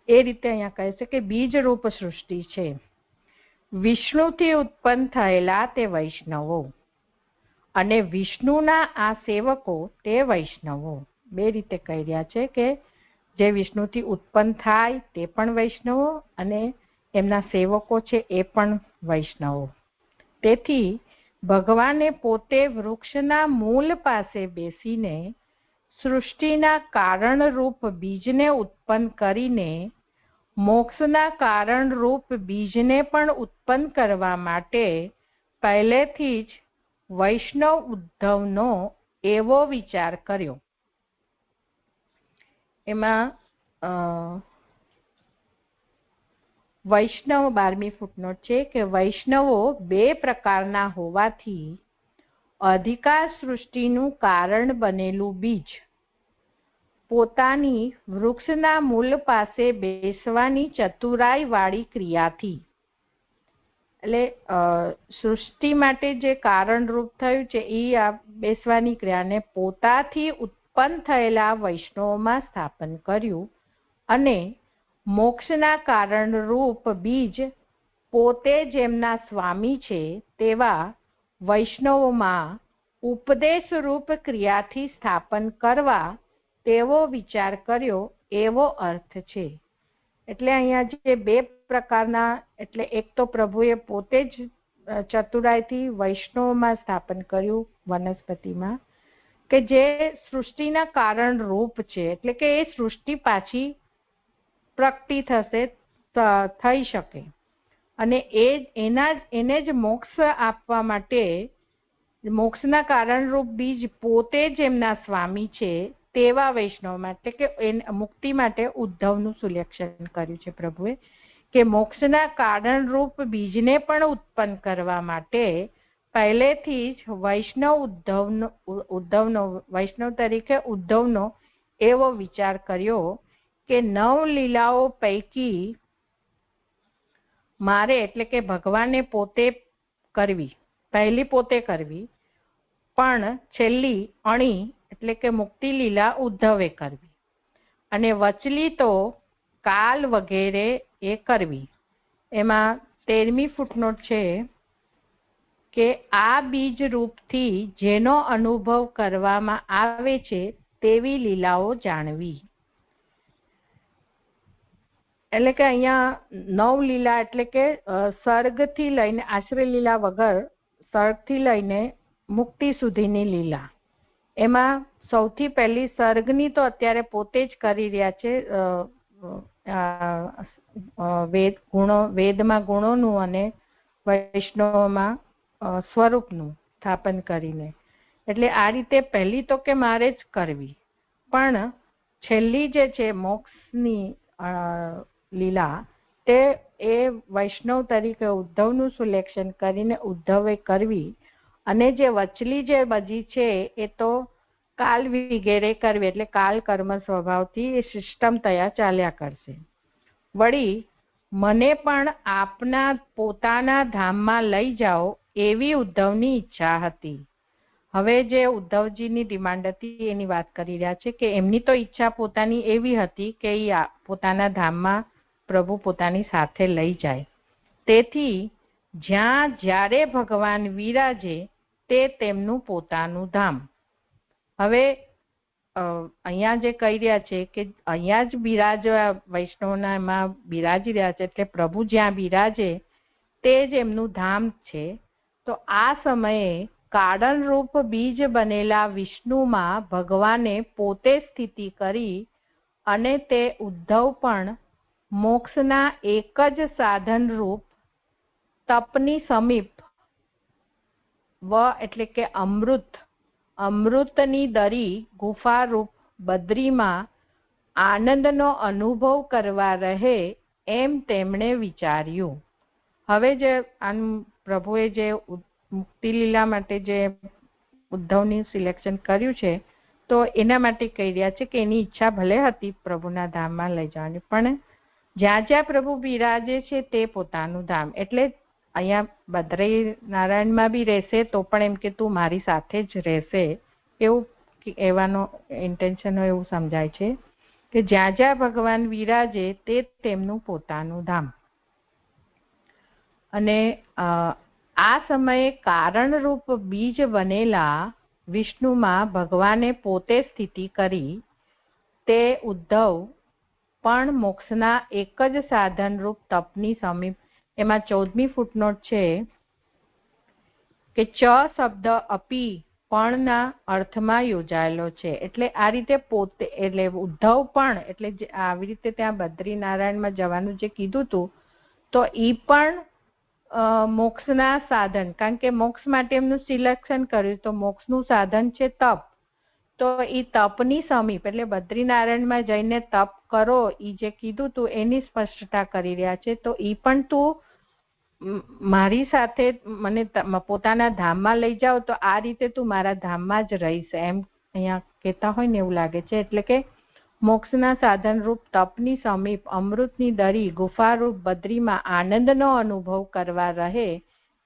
એ રીતે અહીંયા કહે છે કે બીજ રૂપ સૃષ્ટિ છે. વિષ્ણુથી ઉત્પન્ન થયેલા તે વૈષ્ણવો અને વિષ્ણુના આ સેવકો તે વૈષ્ણવો. બે રીતે કહી રહ્યા છે કે જે વિષ્ણુથી ઉત્પન્ન થાય તે પણ વૈષ્ણવો અને એમના સેવકો છે એ પણ વૈષ્ણવો. તેથી ભગવાને પોતે વૃક્ષના મૂળ પાસે બેસીને સૃષ્ટિના કારણરૂપ બીજને ઉત્પન્ન કરીને મોક્ષના કારણરૂપ બીજને પણ ઉત્પન્ન કરવા માટે પહેલેથી જ વૈષ્ણવ ઉદ્ધવનો એવો વિચાર કર્યો. એમાં વૈષ્ણવ 12મી ફૂટનોટ છે કે વૈષ્ણવો બે પ્રકારના હોવાથી અધિકાર સૃષ્ટિનું કારણ બનેલું બીજ પોતાની વૃક્ષના મૂળ પાસે બેસવાની ચતુરાઈ વાળી ક્રિયાથી એટલે સૃષ્ટિ માટે જે કારણરૂપ થયું છે એ આ બેસવાની ક્રિયાને પોતાથી ઉત્પન્ન થયેલા વૈષ્ણવોમાં સ્થાપન કર્યું અને મોક્ષના કારણરૂપ બીજ પોતે જેમના સ્વામી છે તેવા વૈષ્ણવોમાં ઉપદેશરૂપ ક્રિયાથી સ્થાપન કરવા તેવો વિચાર કર્યો એવો અર્થ છે. એટલે અહીંયા જે બે પ્રકારના, એટલે એક તો પ્રભુએ પોતે જ ચતુરાઈથી વૈષ્ણવમાં સ્થાપન કર્યું વનસ્પતિમાં, કે જે સૃષ્ટિના કારણ રૂપ છે, એટલે કે એ સૃષ્ટિ પાછી પ્રગટી થશે, થઈ શકે, અને એને જ મોક્ષ આપવા માટે મોક્ષના કારણરૂપ બીજ પોતે જ એમના સ્વામી છે તેવા વૈષ્ણવ માટે, કે મુક્તિ માટે ઉદ્ધવનું સિલેક્શન કર્યું છે પ્રભુએ, કે મોક્ષના કારણરૂપ બીજને પણ ઉત્પન્ન કરવા માટે પહેલેથી જ વૈષ્ણવ તરીકે ઉદ્ધવનો એવો વિચાર કર્યો કે 9 લીલાઓ પૈકી મારે, એટલે કે ભગવાને પોતે કરવી, પહેલી પોતે કરવી, પણ છેલ્લી અણી એટલે કે મુક્તિ લીલા ઉદ્ધવે કરવી, અને વચલી તો કાલ વગેરે એ કરવી. એમાં 13મી ફૂટનોટ છે કે આ બીજ રૂપથી જેનો અનુભવ કરવામાં આવે છે તેવી લીલાઓ જાણવી. એટલે કે અહીંયા 9 લીલા એટલે કે સર્ગથી લઈને, આશ્રય લીલા વગર સર્ગથી લઈને મુક્તિ સુધીની લીલા. એમાં સૌથી પહેલી સર્ગની તો અત્યારે પોતે જ કરી રહ્યા છે, વેદમાં ગુણોનું અને વૈષ્ણવમાં સ્વરૂપનું સ્થાપન કરીને. એટલે આ રીતે પહેલી તો કે મારે જ કરવી, પણ છેલ્લી જે છે મોક્ષની લીલા, તે એ વૈષ્ણવ તરીકે ઉદ્ધવનું સિલેક્શન કરીને ઉદ્ધવે કરવી, અને જે વચલી જે બજી છે એ તો કાલ વિગેરે કરવી, એટલે કાલ કર્મ સ્વભાવથી એ સિસ્ટમ તૈયાર ચાલ્યા કરશે. વળી મને પણ આપના પોતાના ધામમાં લઈ જાઓ એવી ઉદ્ધવની ઈચ્છા હતી. હવે જે ઉદ્ધવજીની ડિમાન્ડ હતી એની વાત કરી રહ્યા છે, કે એમની તો ઈચ્છા પોતાની એવી હતી કે એ પોતાના ધામમાં પ્રભુ પોતાની સાથે લઈ જાય. તેથી જ્યાં જ્યારે ભગવાન વિરાજે તે તેમનું પોતાનું ધામ. હવે અહીંયા જે કહી રહ્યા છે કે અહીંયા જ બિરાજવા, વૈષ્ણવના એમાં બિરાજી રહ્યા છે, એટલે પ્રભુ જ્યાં બિરાજે તે જ એમનું ધામ છે. તો આ સમયે કારણરૂપ બીજ બનેલા વિષ્ણુમાં ભગવાને પોતે સ્થિતિ કરી, અને તે ઉદ્ધવ પણ મોક્ષના એક જ સાધન રૂપ તપની સમીપ એટલે કે અમૃતની દરી ગુફારૂપ બદ્રીમાં આનંદનો અનુભવ કરવા રહે એમ તેમણે વિચાર્યું. હવે જે પ્રભુએ જે મુક્તિ લીલા માટે જે ઉદ્ધવની સિલેક્શન કર્યું છે, તો એના માટે કહી રહ્યા છે કે એની ઈચ્છા ભલે હતી પ્રભુના ધામમાં લઈ જવાની, પણ જ્યાં જ્યાં પ્રભુ બિરાજે છે તે પોતાનું ધામ, એટલે અહીંયા બદ્રી નારાયણમાં બી રહેશે તો પણ એમ કે તું મારી સાથે જ રહેશે, એવું કહેવાનો ઇન્ટેન્શન હોય એવું સમજાય છે, કે જ્યાં જ્યાં ભગવાન વિરાજે તે તેમનું પોતાનું ધામ. અને આ સમયે કારણરૂપ બીજ બનેલા વિષ્ણુમાં ભગવાને પોતે સ્થિતિ કરી, તે ઉદ્ધવ પણ મોક્ષના એક જ સાધનરૂપ તપની સમીપ. એમાં 14મી ફૂટનોટ છે કે ચ શબ્દ અપી પણના અર્થમાં યોજાયેલો છે. એટલે આ રીતે પોતે, એટલે ઉદ્ધવ પણ, એટલે આવી રીતે ત્યાં બદ્રીનારાયણમાં જવાનું જે કીધું હતું, તો એ પણ મોક્ષના સાધન, કારણ કે મોક્ષ માટે એમનું સિલેક્શન કર્યું, તો મોક્ષનું સાધન છે તપ. તો એ તપની સમીપ, એટલે બદ્રીનારાયણમાં જઈને તપ કરો એ જે કીધું તું એની સ્પષ્ટતા કરી રહ્યા છે. તો એ પણ તું મારી સાથે મને પોતાના ધામમાં લઈ જાઓ, તો આ રીતે તું મારા ધામમાં જ રહીશ, એમ અહીંયા કહેતા હોય ને એવું લાગે છે. એટલે કે મોક્ષના સાધનરૂપ તપની સમીપ અમૃતની દરી ગુફારૂપ બદ્રીમાં આનંદનો અનુભવ કરવા રહે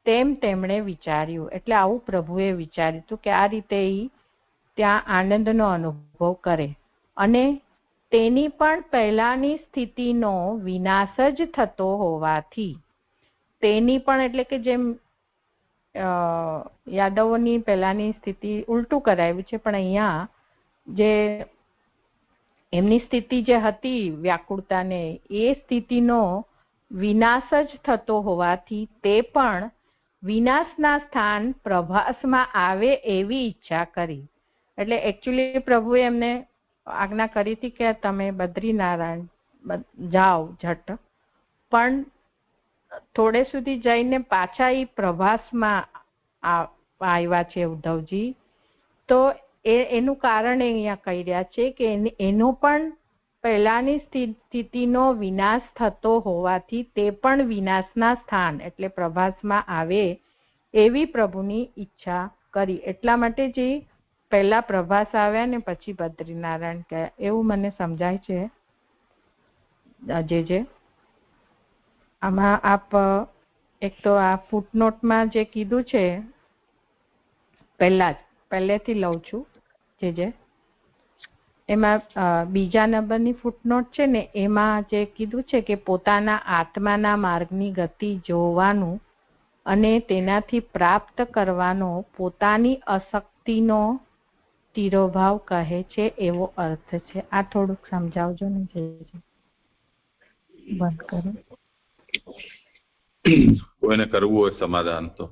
તેમ તેમણે વિચાર્યું. એટલે આવું પ્રભુએ વિચાર્યું હતું કે આ રીતે ત્યાં આનંદનો અનુભવ કરે અને તેની પણ પહેલાની સ્થિતિનો વિનાશ જ થતો હોવાથી તેની પણ એટલે કે જેમ યાદવોની પહેલાની સ્થિતિ ઉલટું કરાવ્યું છે, પણ અહીંયા જે એમની સ્થિતિ જે હતી વ્યાકુળતાને એ સ્થિતિનો વિનાશ જ થતો હોવાથી તે પણ વિનાશના સ્થાન પ્રભાસમાં આવે એવી ઈચ્છા કરી. એટલે એકચ્યુઅલી પ્રભુએ એમને આજ્ઞા કરી હતી કે તમે બદ્રીનારાયણ જાઓ ઝટ, પણ થોડે સુધી જઈને પાછા એ પ્રભાસમાં આવ્યા છે ઉદ્ધવજી. તો એનું કારણ અહીંયા કહી રહ્યા છે કે એનો પણ પહેલાની સ્થિતિનો વિનાશ થતો હોવાથી તે પણ વિનાશના સ્થાન એટલે પ્રભાસમાં આવે એવી પ્રભુની ઈચ્છા કરી. એટલા માટે જે પહેલા પ્રભાસ આવ્યા ને પછી બદ્રીનારાયણ કહ્યા એવું મને સમજાય છે. જે આમાં આપ એક તો આ ફૂટનોટમાં જે કીધું છે પહેલેથી લઉં છું જે એમાં બીજા નંબરની ફૂટનોટ છે ને એમાં જે કીધું છે કે પોતાના આત્માના માર્ગની ગતિ જોવાનું અને તેનાથી પ્રાપ્ત કરવાનો પોતાની અશક્તિનો તિરોભાવ કહે છે એવો અર્થ છે. આ થોડુંક સમજાવજો ને. બંધ કરો.
કોઈને કરવું હોય સમાધાન તો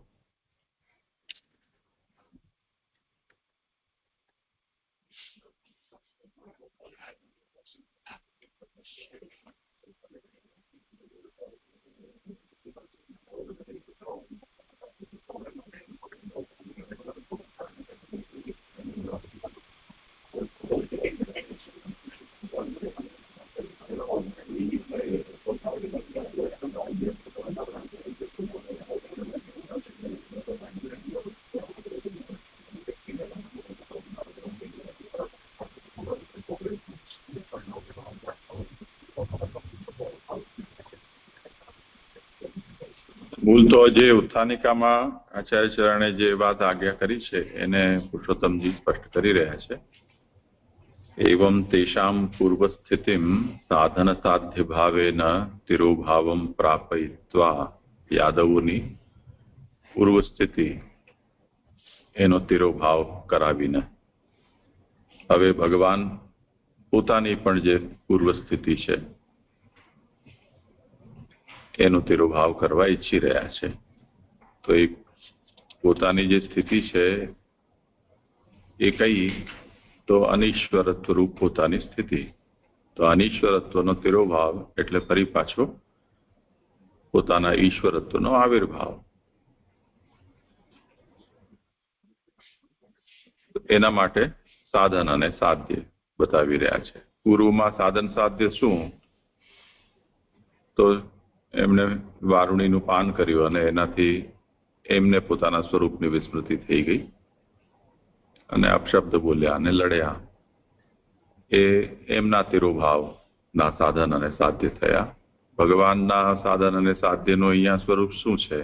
મૂળ તો જે ઉત્થાનિકામાં આચાર્ય ચરણે જે વાત આજ્ઞા કરી છે એને પુરુષોત્તમજી સ્પષ્ટ કરી રહ્યા છે. એવમ તેષામ પૂર્વસ્થિતિમ સાધન સાધ્ય ભાવેન તિરોભાવમ પ્રાપયિત્વા. યાદવોની પૂર્વ સ્થિતિ એનો તિરોભાવ કરાવીને હવે ભગવાન પોતાની પણ જે પૂર્વ સ્થિતિ છે એનો તિરોભાવ કરવા ઈચ્છી રહ્યા છે. તો એ પોતાની જે સ્થિતિ છે એ કઈ તો અનિશ્વરત્વ રૂપ પોતાની સ્થિતિ. તો અનિશ્વરત્વનો તિરોભાવ એટલે ફરી પાછો પોતાના ઈશ્વરત્વનો આવિર્ભાવ. એના માટે સાધન અને સાધ્ય બતાવી રહ્યા છે. પૂર્વમાં સાધન સાધ્ય શું? તો એમણે વારુણીનું પાન કર્યું અને એનાથી એમને પોતાના સ્વરૂપની વિસ્મૃતિ થઈ ગઈ અને અપશબ્દ બોલ્યા અને લડ્યા. એ એમના તિરોભાવના સાધન અને સાધ્ય થયા. ભગવાનના સાધન અને સાધ્યનું અહીંયા સ્વરૂપ શું છે?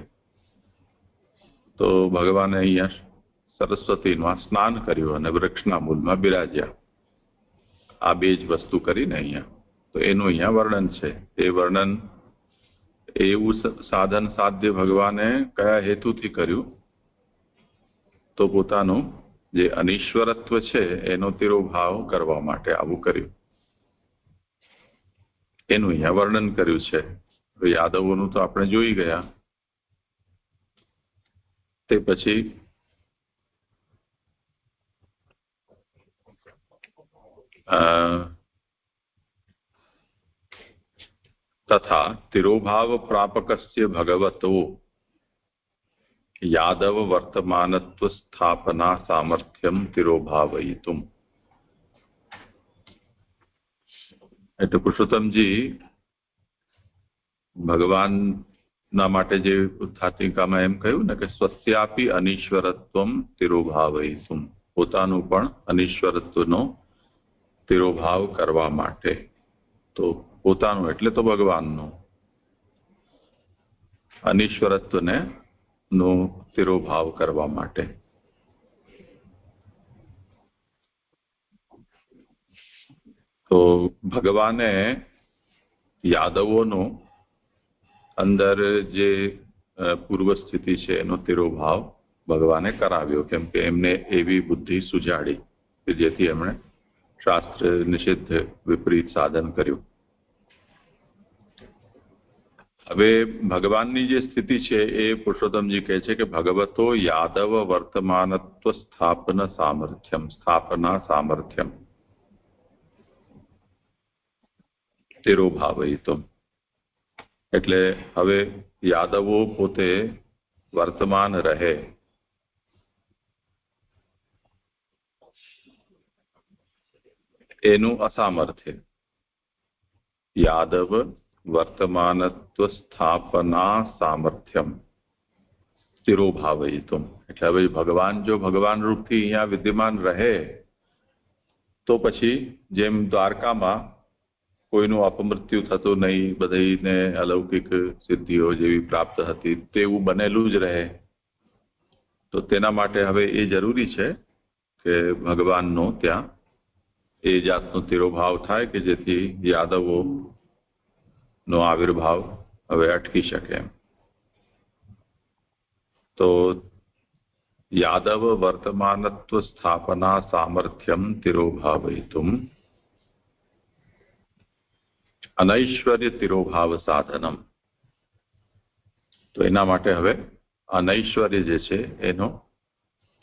તો ભગવાને અહીંયા સરસ્વતીમાં સ્નાન કર્યું અને વૃક્ષના મૂળમાં બિરાજ્યા. આ બે જ વસ્તુ કરીને અહીંયા તો એનું અહીંયા વર્ણન છે. એ વર્ણન એવું સાધન સાધ્ય ભગવાને કયા હેતુથી કર્યું? તો પોતાનું જે અનિશ્વરત્વ છે એનો તિરોભાવ કરવા માટે આવું કર્યું. એનું અહીંયા વર્ણન કર્યું છે. યાદવોનું તો આપણે જોઈ ગયા. તે પછી તથા તિરોભાવ પ્રાપકસ્ય ભગવતો યાદવ વર્તમાનત્વ સ્થાપના સામર્થ્યમ તિરોભાવયિતુમ. એટલે પુરુષોત્તમજી ભગવાનના માટે જે ઉત્થાનિકામાં એમ કહ્યું ને કે સ્વસ્યાપી અનિશ્વરત્વમ તિરોભાવયિતુમ. પોતાનું પણ અનિશ્વરત્વનો તિરોભાવ કરવા માટે. તો પોતાનું એટલે તો ભગવાનનું, અનિશ્વરત્વને નો તિરોભાવ કરવા માટે. તો ભગવાને યાદવોનો અંદર જે પૂર્વ સ્થિતિ છે એનો તિરોભાવ ભગવાને કરાવ્યો, કેમ કે એમને એવી બુદ્ધિ સુજાડી કે જેથી એમણે શાસ્ત્ર નિષિદ્ધ વિપરીત સાધન કર્યું. હવે ભગવાનની જે સ્થિતિ છે એ પુરુષોત્તમજી કહે છે કે ભગવતો યાદવ વર્તમાનત્વ સ્થાપના સામર્થ્યમ તિરોભાવયિતુમ. એટલે હવે યાદવો પોતે વર્તમાન રહે એનું અસામર્થ્ય. યાદવ વર્તમાનત્વ સ્થાપના સામર્થ્યમ તિરોભાવયિતુમ. એટલે હવે ભગવાન જો ભગવાન રૂપથી અહીંયા વિદ્યમાન રહે તો પછી જેમ દ્વારકામાં કોઈનું અપમૃત્યુ થતું નહીં, બધાને અલૌકિક સિદ્ધિઓ જેવી પ્રાપ્ત હતી તેવું બનેલું જ રહે. તો તેના માટે હવે એ જરૂરી છે કે ભગવાનનો ત્યાં એ જાતનો તિરોભાવ થાય કે જેથી યાદવો નો આવિર્ભાવ હવે અટકી શકે. તો યાદવ વર્તમાનત્વ સ્થાપના સામર્થ્યમ તિરોભાવયિતુમ અનૈશ્વર્ય તિરોભાવ સાધનમ. તો એના માટે હવે અનૈશ્વર્ય જે છે એનો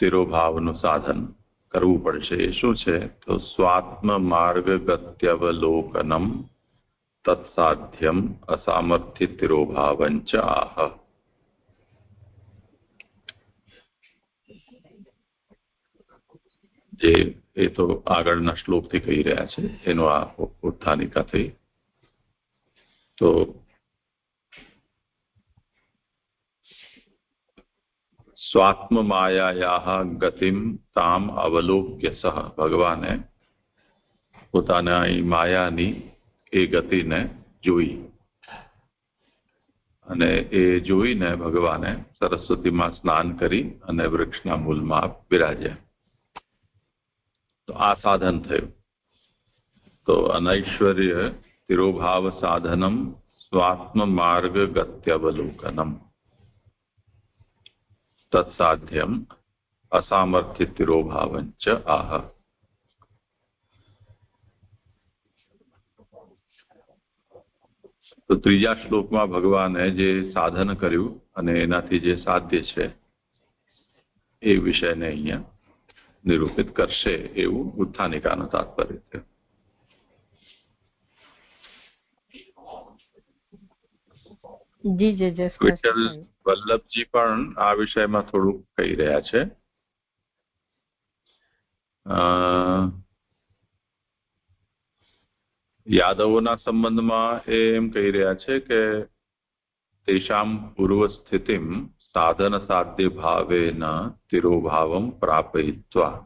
તિરોભાવનું સાધન કરવું પડશે. એ શું છે? તો સ્વાત્મ માર્ગ ગત્યવલોકનમ તત્સાધ્યમ અસામર્થ્ય તિરોભાવંચ આહ. જે એ તો આગળના શ્લોકથી કહી રહ્યા છે એનો આ ઉત્થાનિકા થઈ. તો સ્વાત્મ માયાયાહ ગતિમ તામ અવલોક્ય સહ. ભગવાને પોતાના માયાની એ ગતિને જોઈ અને એ જોઈને ભગવાને સરસ્વતીમાં સ્નાન કરી અને વૃક્ષના મૂળમાં બિરાજ્યા. તો આ સાધન થયું. તો અનૈશ્વર્ય તિરોભાવ સાધનમ સ્વાત્મ માર્ગ ગત્યવલોકનમ તત્સાધ્યમ અસામર્થ્ય તિરોભાવંચ આહ. તો ત્રીજા શ્લોકમાં ભગવાને જે સાધન કર્યું અને એનાથી જે સાધ્ય છે એ વિષયને અહીંયા નિરૂપિત કરશે એવું ઉત્થાનિકાનું તાત્પર્ય છે. વિઠ્ઠલ વલ્લભજી પણ આ વિષયમાં થોડું કહી રહ્યા છે. યાદવોના સંબંધમાં એ એમ કહી રહ્યા છે કે તેષામ પૂર્વ સ્થિતિમ સાધન સાધ્ય ભાવેન તિરોભાવમ પ્રાપયિત્વા.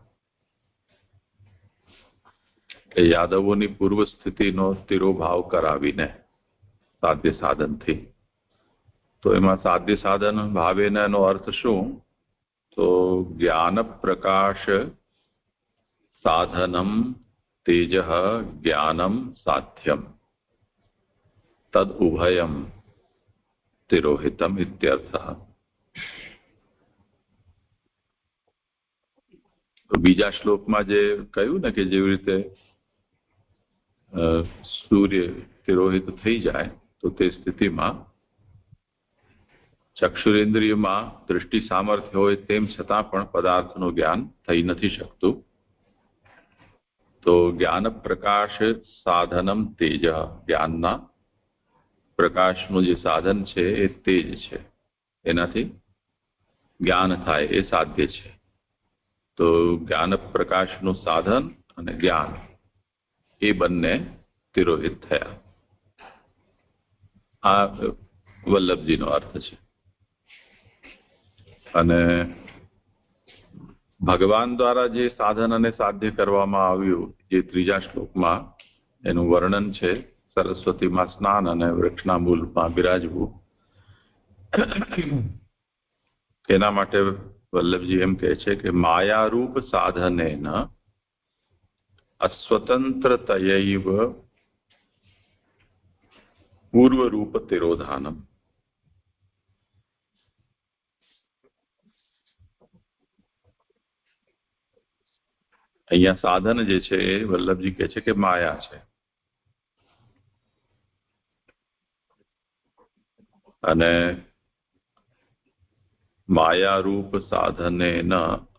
એ યાદવોની પૂર્વ સ્થિતિનો તિરોભાવ કરાવીને સાધ્ય સાધનથી. તો એમાં સાધ્ય સાધન ભાવેનાનો અર્થ શું? તો જ્ઞાન પ્રકાશ સાધનમ તેજ જ્ઞાનમ સાધ્યમ તદ ઉભયમ તિરોહિતમ ઇત્યર્થ. બીજા શ્લોકમાં જે કહ્યું ને કે જેવી રીતે સૂર્ય તિરોહિત થઈ જાય તો તે સ્થિતિમાં ચક્ષુરેન્દ્રિયમાં દૃષ્ટિ સામર્થ્ય હોય તેમ છતાં પણ પદાર્થનું જ્ઞાન થઈ નથી શકતું. તો જ્ઞાન પ્રકાશ સાધનમ તેજ. જ્ઞાનના પ્રકાશનું જે સાધન છે એ તેજ છે, એનાથી જ્ઞાન થાય એ સાધ્ય છે. તો જ્ઞાન પ્રકાશનું સાધન અને જ્ઞાન એ બંને તિરોહિત થયા. આ વલ્લભજીનો અર્થ છે. અને ભગવાન દ્વારા જે સાધન અને સાધ્ય કરવામાં આવ્યું જે ત્રીજા શ્લોકમાં એનું વર્ણન છે, સરસ્વતીમાં સ્નાન અને વૃક્ષના મૂળમાં બિરાજવું. એના માટે વલ્લભજી એમ કહે છે કે માયારૂપ સાધનેન અસ્વતંત્રતયૈવ પૂર્વરૂપ તિરોધાનમ. અહીંયા સાધન જે છે એ વલ્લભજી કહે છે કે માયા છે, અને માયારૂપ સાધનેન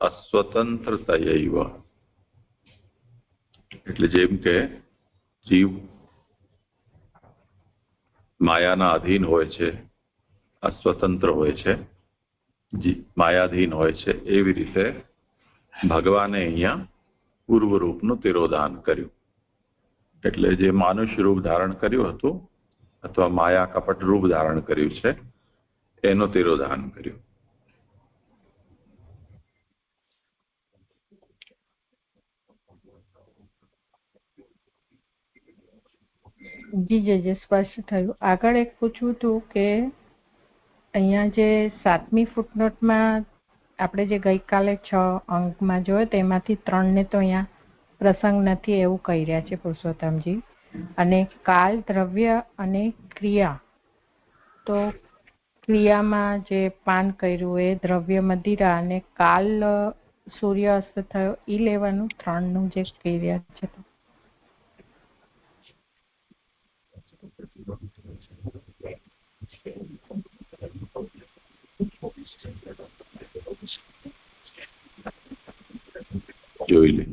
અસ્વતંત્રતયૈવ, એટલે જેમ કે જીવ માયાના અધીન હોય છે, અસ્વતંત્ર હોય છે, માયાધીન હોય છે, એવી રીતે ભગવાને અહીંયા પૂર્વરૂપનું તિરોધાન કર્યું. એટલે જે માનુષ્ય રૂપ ધારણ કર્યું હતું અથવા માયા કપટ રૂપ ધારણ કર્યું છે એનું તિરોધાન કર્યું.
જી જે સ્પષ્ટ થયું. આગળ એક પૂછવું હતું કે અહીંયા જે 7મી ફૂટનોટમાં આપણે જે ગઈકાલે 6 અંકમાં જોયો તેમાંથી 3 ને તો અહીંયા પ્રસંગ નથી એવું કહી રહ્યા છે પુરુષોત્તમજી, અને કાલ, દ્રવ્ય અને ક્રિયા. તો ક્રિયામાં જે પાન કર્યું એ દ્રવ્ય મદિરા અને કાલ સૂર્ય અસ્ત થયો એ લેવાનું 3નું જે કહી રહ્યા છે.
જોઈ લે.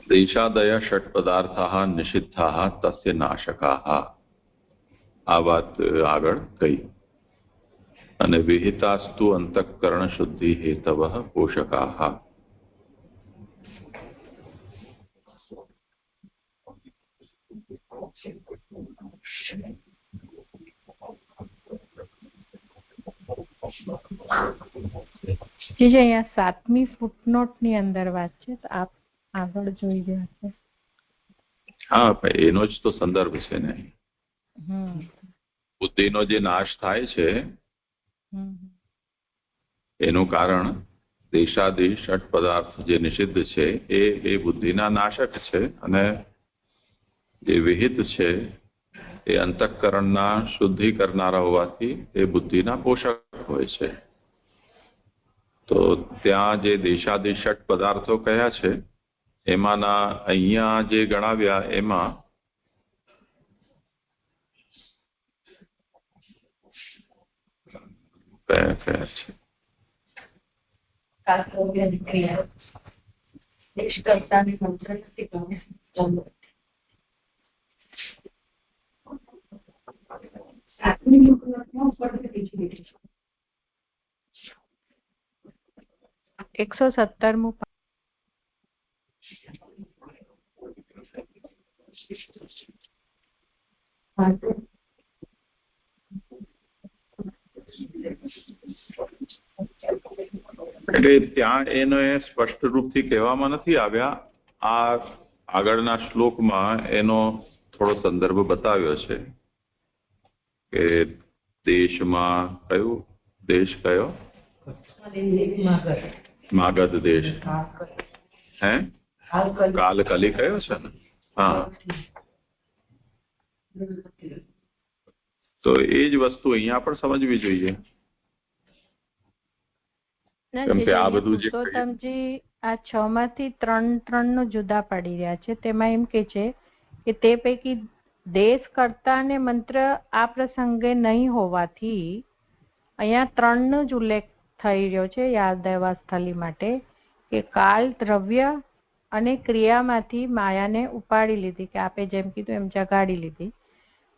દેશાદય ષટ પદાર્થાઃ નિષિદ્ધાઃ તસ્ય નાશકાઃ, આ વાત આગળ કહી. અને વિહિતાસ્તુ અંતઃકરણ શુદ્ધિ હેતવઃ પોષકાઃ.
અહીંયા 7મી ફૂટનોટની અંદર વાત છે, તો આપ આગળ જોઈ રહ્યા છે.
હા, એનો જ તો સંદર્ભ છે ને. બુદ્ધિનો જે નાશ થાય છે એનું કારણ દેશાદેશ ષટ પદાર્થ જે નિષિદ્ધ છે એ બુદ્ધિના નાશક છે, અને જે વિહિત છે એ અંતઃકરણના શુદ્ધિ કરનારા હોવાથી એ બુદ્ધિના પોષક હોય છે. તો ત્યાં જે દેશાદેશ ષટ પદાર્થો કયા છે એમાંના અહીંયા જે ગણાવ્યા એમાં કયા કયા છે?
એકસો 17મું.
એટલે ત્યાં એને સ્પષ્ટ રૂપથી કહેવામાં નથી આવ્યા. આ આગળના શ્લોકમાં એનો થોડો સંદર્ભ બતાવ્યો છે કે દેશમાં કયું દેશ કયો? માગધ દેશ. હે, કાલકલી કયો છે ને? હા, તો એ જ વસ્તુ અહીંયા પણ સમજવી જોઈએ. કેમ કે આ બધું જે
આ 6 માંથી 3 નું જુદા પાડી રહ્યા છે. તેમાં એમ કે છે કે તે પૈકી દેશ કર્તા અને મંત્ર આ પ્રસંગે નહીં હોવાથી અહીંયા 3 નો જ ઉલ્લેખ થઈ રહ્યો છે યાદ દેવા સ્થલી માટે, કે કાલ, દ્રવ્ય અને ક્રિયામાંથી માયાને ઉપાડી લીધી, કે આપે જેમ કીધું એમ જગાડી લીધી.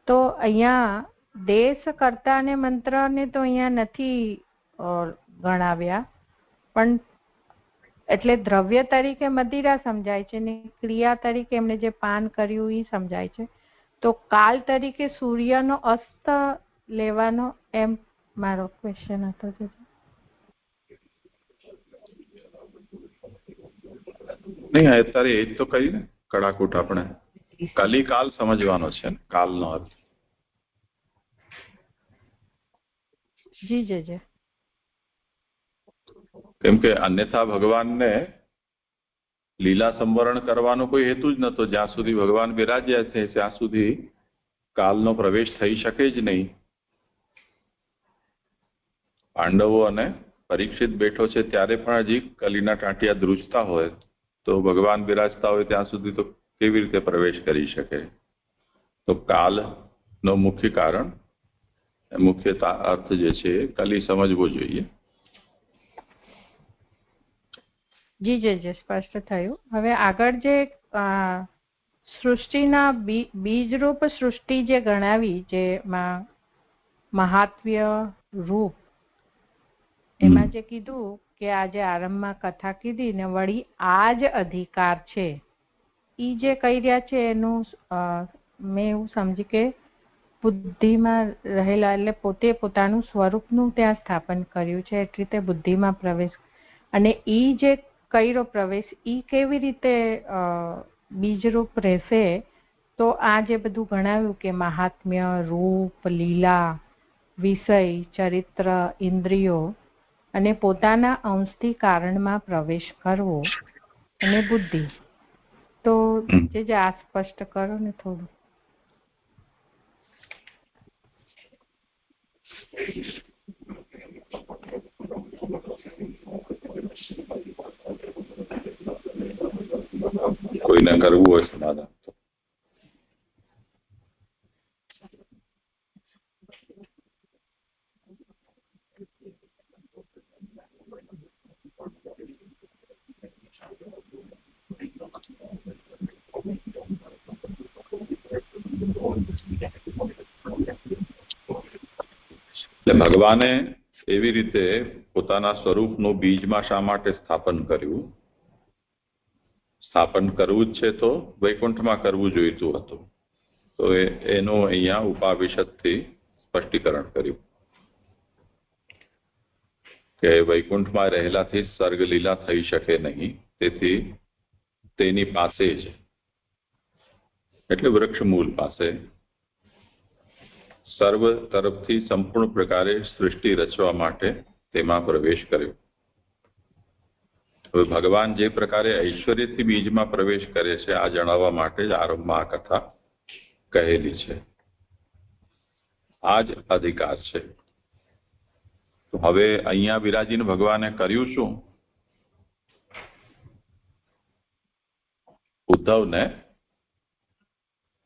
તો અહીંયા દેશ કર્તા અને મંત્રને તો અહીંયા નથી ગણાવ્યા, પણ એટલે દ્રવ્ય તરીકે મદિરા સમજાય છે ને ક્રિયા તરીકે એમણે જે પાન કર્યું એ સમજાય છે. તો કાલ તરીકે સૂર્યનો અસ્ત લેવાનો એમ મારો ક્વેશ્ચન હતો.
નહીં, અત્યારે એ જ તો કહી ને કડાકૂટ આપણે કલી કાલ સમજવાનો છે ને, કાલનો અર્થ.
જી જી.
કેમ કે અન્યથા ભગવાનને લીલા સંવરણ કરવાનો કોઈ હેતુ જ નતો. જ્યાં સુધી ભગવાન બિરાજ્યા છે ત્યાં સુધી કાલનો પ્રવેશ થઈ શકે જ નહીં. પાંડવો અને પરીક્ષિત બેઠો છે ત્યારે પણ હજી કલીના ટાંટિયા ધ્રુજતા હોય, તો ભગવાન બિરાજતા હોય ત્યાં સુધી તો કેવી રીતે પ્રવેશ કરી શકે? તો કાલનો મુખ્ય કારણ, મુખ્ય અર્થ જે છે કલી સમજવો જોઈએ.
જી જી જી, સ્પષ્ટ થયું. હવે આગળ જે સૃષ્ટિના બીજરૂપ સૃષ્ટિ જે ગણાવી, જેમાં મહાત્મ્ય રૂપ, એમાં જે કીધું કે આજે આરંભમાં કથા કીધી ને વળી આ જ અધિકાર છે, ઈ જે કહી રહ્યા છે એનું મેં એવું સમજી કે બુદ્ધિમાં રહેલા, એટલે પોતે પોતાનું સ્વરૂપનું ત્યાં સ્થાપન કર્યું છે, એટલે રીતે બુદ્ધિમાં પ્રવેશ. અને ઈ જે કર્યો પ્રવેશ, ઈ કેવી રીતે બીજરૂપ રહેશે? તો આ જે બધું ગણાવ્યું કે મહાત્મ્ય, રૂપ, લીલા, વિષય, ચરિત્ર, ઇન્દ્રિયો અને પોતાના અંશથી કારણમાં પ્રવેશ કરવો અને બુદ્ધિ, તો જે આ સ્પષ્ટ કરો ને થોડું.
કોઈને કરવું હોય સમાધાન તો. ભગવાને એવી રીતે પોતાના સ્વરૂપનું બીજમાં શા માટે સ્થાપન કર્યું? સ્થાપન કરવું જ છે તો વૈકુંઠમાં કરવું જોઈતું હતું. તો એનું અહીંયા ઉપાવિશદથી સ્પષ્ટીકરણ કર્યું કે વૈકુંઠમાં રહેલાથી સર્ગ લીલા થઈ શકે નહીં, તેથી તેની પાસે જ, એટલે વૃક્ષ મૂળ પાસે સર્વ તરફથી સંપૂર્ણ પ્રકારે સૃષ્ટિ રચવા માટે તેમાં પ્રવેશ કર્યો. હવે ભગવાન જે પ્રકારે ઐશ્વર્યથી બીજમાં પ્રવેશ કરે છે આ જણાવવા માટે જ આરંભમાં આ કથા કહેલી છે. આ જ અધિકાર છે. તો હવે અહીંયા વિરાજીને ભગવાને કર્યું શું? ઉદ્ધવને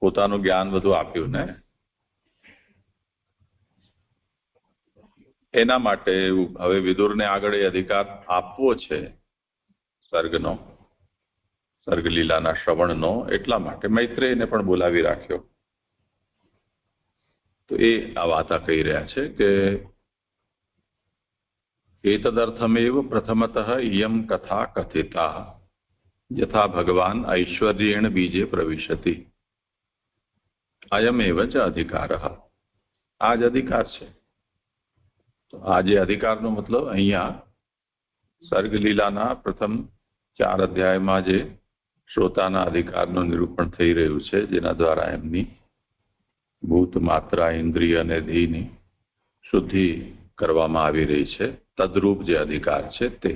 પોતાનું જ્ઞાન બધું આપ્યું ને, એના માટે હવે વિદુરને આગળ એ અધિકાર આપવો છે સર્ગનો, સર્ગલીલાના શ્રવણનો. એટલા માટે મૈત્રેયને પણ બોલાવી રાખ્યો. તો એ આ વાતા કહી રહ્યા છે કે એતદર્થમેવ પ્રથમતઃ ઇયમ કથા કથિતા યથા ભગવાન ઐશ્વર્યેણ બીજે પ્રવિશતિ અયમેવ ચ અધિકારઃ. આ જ અધિકાર છે. તો આ જે અધિકારનો મતલબ અહીંયા સર્ગલીલાના પ્રથમ 4 અધ્યાયમાં જે શ્રોતાના અધિકારનું નિરૂપણ થઈ રહ્યું છે, જેના દ્વારા એમની ભૂત, માત્રા, ઇન્દ્રિય અને દેહની શુદ્ધિ કરવામાં આવી રહી છે, તદ્રૂપ જે અધિકાર છે તે.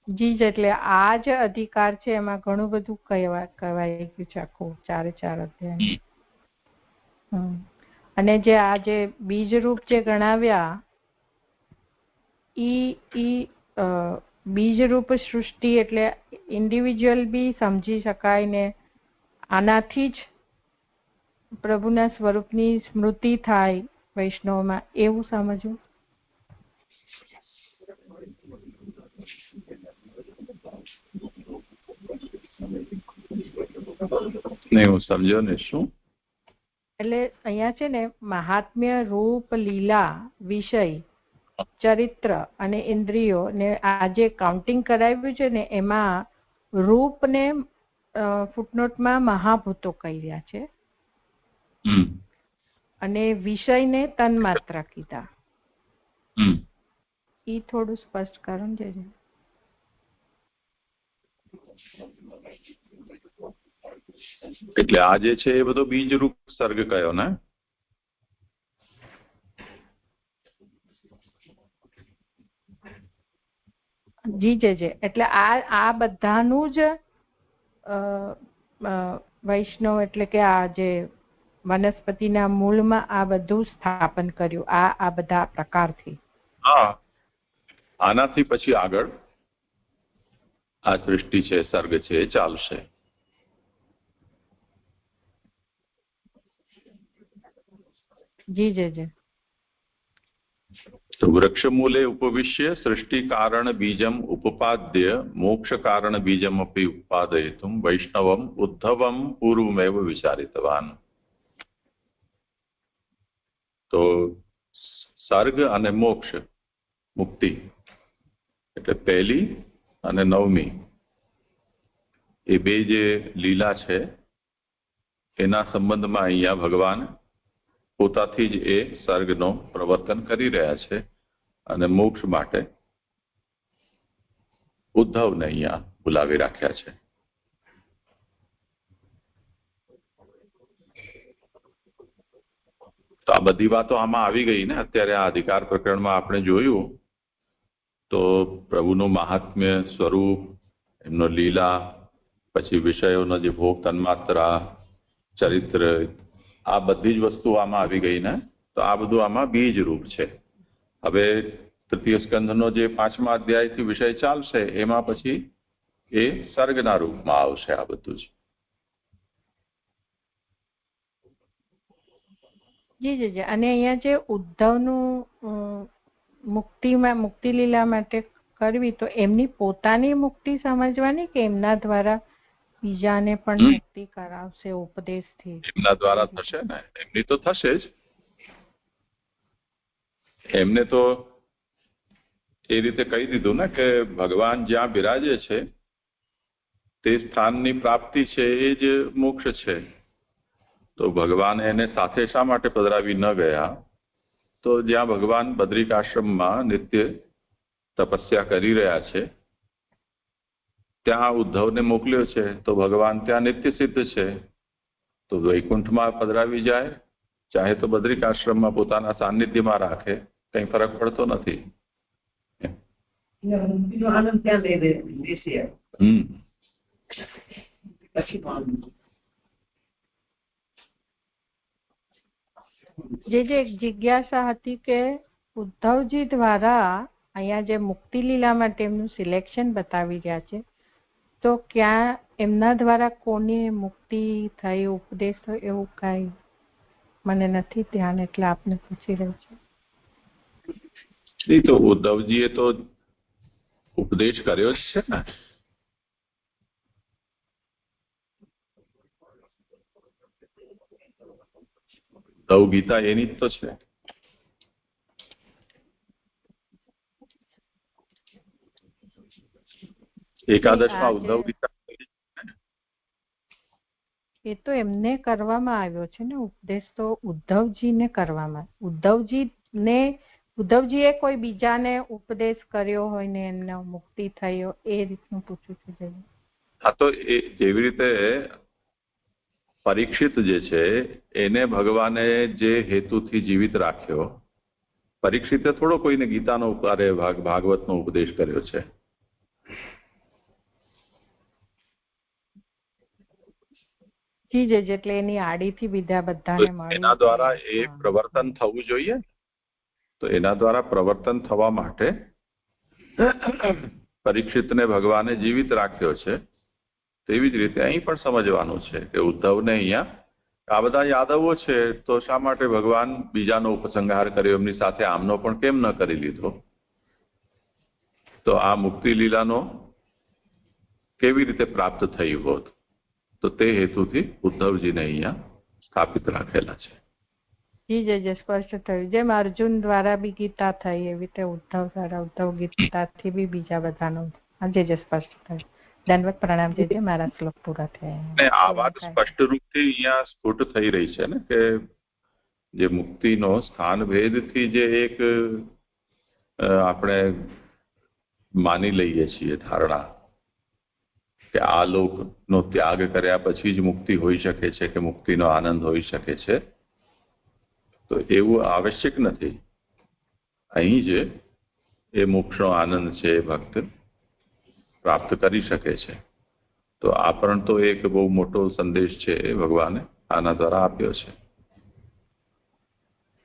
જી, એટલે આ જ અધિકાર છે, એમાં ઘણું બધું કહેવાય ગયું છે આખું 4 અધ્યાય. અને જે આ જે બીજરૂપ જે ગણાવ્યા, ઈ બીજરૂપ સૃષ્ટિ એટલે ઇન્ડિવિજ્યુઅલ બી સમજી શકાય ને આનાથી જ પ્રભુના સ્વરૂપની સ્મૃતિ થાય વૈષ્ણવમાં, એવું સમજવું.
નહીં, હું સમજ્યો ને. શું
એટલે અહીંયા છે ને મહાત્મ્ય, રૂપ, લીલા, વિષય, ચરિત્ર અને ઇન્દ્રિયો ને આ જે કાઉન્ટિંગ કરાવ્યું છે ને એમાં રૂપ ને ફૂટનોટમાં મહાભૂતો કહી રહ્યા છે અને વિષયને તન્માત્રા કીધા. ઈ થોડું સ્પષ્ટ કરો ને.
એટલે આ જે છે એ બધો બીજ રૂપ સર્ગ કયો ને?
જી જે એટલે આ બધાનું જ વૈષ્ણવ એટલે કે આ જે વનસ્પતિના મૂળમાં આ બધું સ્થાપન કર્યું આ બધા પ્રકારથી.
હા, આનાથી પછી આગળ આ સૃષ્ટિ છે, સર્ગ છે, એ ચાલશે.
જી જે
તો વૃક્ષ મૂલે ઉપવિશ્ય સૃષ્ટિ કારણ બીજમ ઉપપાદ્ય મોક્ષ કારણ બીજમ અપી ઉત્પાદયિતુમ વૈષ્ણવમ ઉદ્ધવમ પૂર્વમેવ વિચારિતવાન. તો સર્ગ અને મોક્ષ, મુક્તિ એટલે પહેલી અને નવમી એ બે જે લીલા છે એના સંબંધમાં અહીંયા ભગવાન પોતાથી જ એ સર્ગનો પ્રવર્તન કરી રહ્યા છે અને મોક્ષ માટે ઉદ્ધવને અહીંયા બોલાવી રાખ્યા છે. તો આ બધી વાતો આમાં આવી ગઈ ને. અત્યારે આ અધિકાર પ્રકરણમાં આપણે જોયું તો પ્રભુનું મહાત્મ્ય, સ્વરૂપ, એમનો લીલા, પછી વિષયોનો જે ભોગ, તન્માત્રા, ચરિત્ર, આ બધી જ વસ્તુ આમાં આવી ગઈ ને. તો આ બધું આમાં બીજ રૂપ છે. હવે તૃતીય સ્કંધનો જે 5મા અધ્યાયથી વિષય ચાલશે એમાં પછી એ સર્ગના રૂપમાં આવશે આ બધું જ.
જી અને અહીંયા જે ઉદ્ધવનું મુક્તિ લીલા માટે કરવી તો એમની પોતાની મુક્તિ સમજવાની કે એમના દ્વારા બીજાને પણ મુક્તિ કરાવશે ઉપદેશથી?
એમના દ્વારા થશે ને, એમની તો થશે જ. એમને તો એ રીતે કહી દીધું ને કે ભગવાન જ્યાં બિરાજે છે તે સ્થાનની પ્રાપ્તિ છે એ જ મોક્ષ છે. તો ભગવાન એને સાથે શા માટે પધરાવી ન ગયા? તો જ્યાં ભગવાન બદ્રિકાશ્રમમાં નિત્ય તપસ્યા કરી રહ્યા છે ત્યાં ઉદ્ધવને મોકલ્યો છે તો ભગવાન ત્યાં નિત્ય સિદ્ધ છે. તો વૈકુંઠમાં પધરાવી જાય, ચાહે તો બદ્રિકાશ્રમમાં પોતાના સાનિધ્યમાં રાખે, કઈ ફરક પડતો નથી.
જે એક જિજ્ઞાસા હતી કે ઉદ્ધવજી દ્વારા અહીંયા જે મુક્તિ લીલા માટે એમનું સિલેક્શન બતાવી રહ્યા છે તો ક્યાં એમના દ્વારા કોને મુક્તિ થઈ, ઉપદેશ થયો એવું કઈ મને નથી ધ્યાન, એટલે આપને પૂછી રહ્યું છે.
તો ઉદ્ધવજીએ તો ઉપદેશ કર્યો જ છે ને. ઉદ્ધવ ગીતા એની જ તો છે. એકાદશમાં ઉદ્ધવ ગીતા
એ તો એમને કરવામાં આવ્યો છે ને ઉપદેશ, તો ઉદ્ધવજીને કરવામાં, ઉદ્ધવજીએ કોઈ બીજાને ઉપદેશ કર્યો હોય ને એમને મુક્તિ થયો એ રીતનું પૂછું છું.
હા, તો એ જેવી રીતે પરીક્ષિત જે છે એને ભગવાને જે હેતુથી જીવિત રાખ્યો, પરીક્ષિતે થોડો કોઈને ગીતાનો ભાગવતનો ઉપદેશ કર્યો છે.
એટલે એની આડીથી બીજા બધાને મળ્યું,
એના દ્વારા એ પ્રવર્તન થવું જોઈએ. તો એના દ્વારા પ્રવર્તન થવા માટે પરીક્ષિતને ભગવાને જીવિત રાખ્યો છે. તેવી જ રીતે અહીં પણ સમજવાનું છે કે ઉદ્ધવને અહીંયા આ બધા યાદવો છે તો શા માટે ભગવાન બીજાનો ઉપસંહાર કર્યો, એમની સાથે આમનો પણ કેમ ન કરી લીધો? તો આ મુક્તિ લીલાનો કેવી રીતે પ્રાપ્ત થયું હોત? તો તે હેતુથી ઉદ્ધવજીને અહીંયા સ્થાપિત રાખેલા છે.
જી જે સ્પષ્ટ થયું. જેમ અર્જુન દ્વારા બી ગીતા થઈ એવી રીતે ઉદ્ધવ દ્વારા ઉદ્ધવ ગીતાથી બી બીજા બધાનું જે સ્પષ્ટ થયું. દંડવત પ્રણામ જે મારા શ્લોક પૂરા થયા.
આ વાત સ્પષ્ટ રૂપથી અહીંયા સ્ફુટ થઈ રહી છે ને કે જે મુક્તિનો સ્થાન ભેદથી જે એક આપણે માની લઈએ છીએ ધારણા કે આ લોકનો ત્યાગ કર્યા પછી જ મુક્તિ હોઈ શકે છે કે મુક્તિનો આનંદ હોઈ શકે છે, તો એવું આવશ્યક નથી. અહીં જ એ મોક્ષનો આનંદ છે એ ભક્ત પ્રાપ્ત કરી શકે છે. તો આ પણ તો એક બહુ મોટો સંદેશ છે એ ભગવાને આના દ્વારા આપ્યો છે.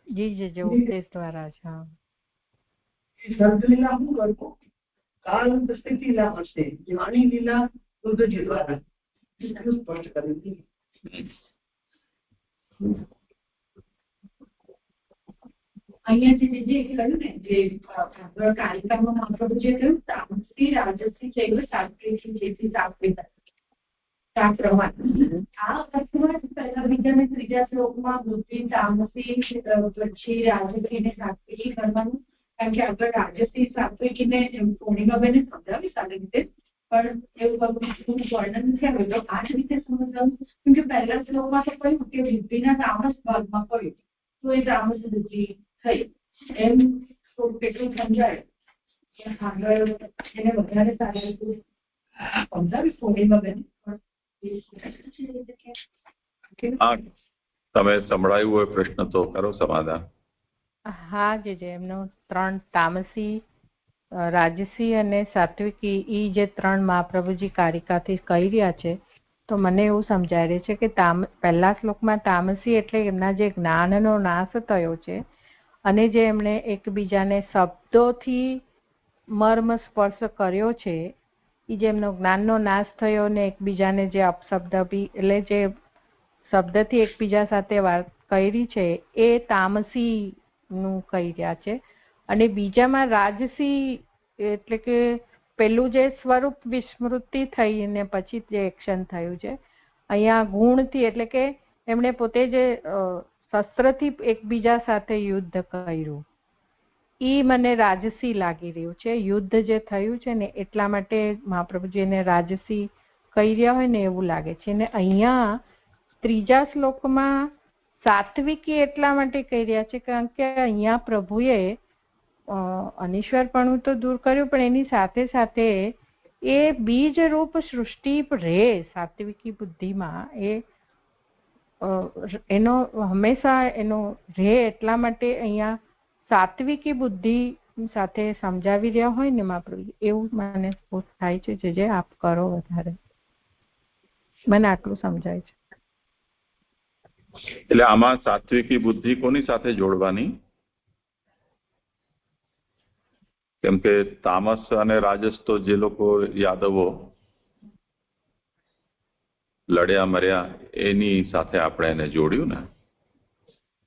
જી જે ઉપદેશ દ્વારા છે.
સર્ગલીલા શું કરવું? કાલ સ્થિતિ લીલા હશે, જ્ઞાની લીલા બુદ્ધજી દ્વારા સ્પષ્ટ કરી.
અહીંયા જે કહ્યું ને જે કાર્યક્રમમાં મહાપ્રભુ જે કહ્યું તામસી રાજસી ચૈવ સાત્વિકી જેથી સાત્વિક આ અર્થમાં પહેલા બીજા ને ત્રીજા શ્લોકમાં બુદ્ધિ તામસી પછી રાજસી ને સાત્વિકી કરવાનું. કારણ કે આગળ રાજસી સાત્વિકીને પૂર્ણિમાબેને સમજાવી સારી રીતે, પણ એવું વર્ણન નથી આવ્યું. તો આ જ રીતે સમજાવું કેમ કે પહેલા શ્લોકમાં તો કહ્યું કે બુદ્ધિના તામસ ભાગમાં કહ્યું તો એ તામસ બુદ્ધિ થઈ એમ કેટલું સમજાય આગળ એને વધારે સારી રીતે સમજાવી પૂર્ણિમાબેન.
તમે સંભળાયું હોય પ્રશ્ન તો કરો સમાધાન.
હા જે એમનો 3 તામસી રાજસી અને સાત્વિકી એ જે 3 મહાપ્રભુજી કારિકાથી કહી રહ્યા છે, તો મને એવું સમજાય રહે છે કે પહેલા શ્લોકમાં તામસી એટલે એમના જે જ્ઞાનનો નાશ થયો છે અને જે એમણે એકબીજાને શબ્દોથી મર્મ સ્પર્શ કર્યો છે, એ જે એમનો જ્ઞાનનો નાશ થયો ને એકબીજાને જે અપશબ્દ બી એટલે જે શબ્દથી એકબીજા સાથે વાત કરી છે એ તામસી નું કહી રહ્યા છે. અને બીજામાં રાજસી એટલે કે પેલું જે સ્વરૂપ વિસ્મૃતિ થઈ ને પછી જે એક્શન થયું છે, અહીંયા ગુણથી એટલે કે એમણે પોતે જે શસ્ત્રથી એકબીજા સાથે યુદ્ધ કર્યું એ મને રાજસી લાગી રહ્યું છે. યુદ્ધ જે થયું છે ને એટલા માટે મહાપ્રભુજીને રાજસી કહી રહ્યા હોય ને એવું લાગે છે. ને અહીંયા ત્રીજા શ્લોકમાં સાત્વિકી એટલા માટે કહી રહ્યા છે કારણ કે અહીંયા પ્રભુએ અનિશ્વરપણું તો દૂર કર્યું, પણ એની સાથે સાથે એ બીજ રૂપ સૃષ્ટિ રહે સાત્વિકી બુદ્ધિમાં, એનો હંમેશા એનો રહે એટલા માટે અહીંયા સાત્વિકી બુદ્ધિ સાથે સમજાવી રહ્યા હોય ને મહાપ્રભુ, એવું મને થાય છે. જે આપ કરો વધારે, મને આટલું સમજાય છે.
એટલે આમાં સાત્વિકી બુદ્ધિ કોની સાથે જોડવાની? કેમ કે તામસ અને રાજસ તો જે લોકો યાદવો લડ્યા મર્યા એની સાથે આપણે એને જોડ્યું ને,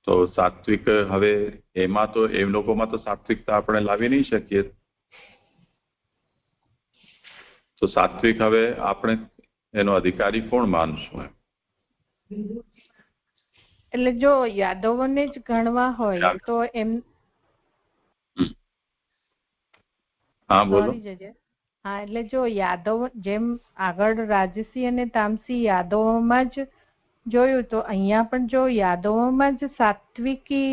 તો સાત્વિક હવે એમાં તો એ લોકોમાં તો સાત્વિકતા આપણે લાવી નહીં શકીએ. તો સાત્વિક હવે આપણે એનો અધિકારી કોણ માનશું?
એટલે જો યાદવોને જ ગણવા હોય તો એમ
હા બોલો.
હા એટલે જો યાદવ જેમ આગળ રાજસી અને તામસી યાદવોમાં જ જોયું, તો અહીંયા પણ જો યાદવોમાં જ સાત્વિકી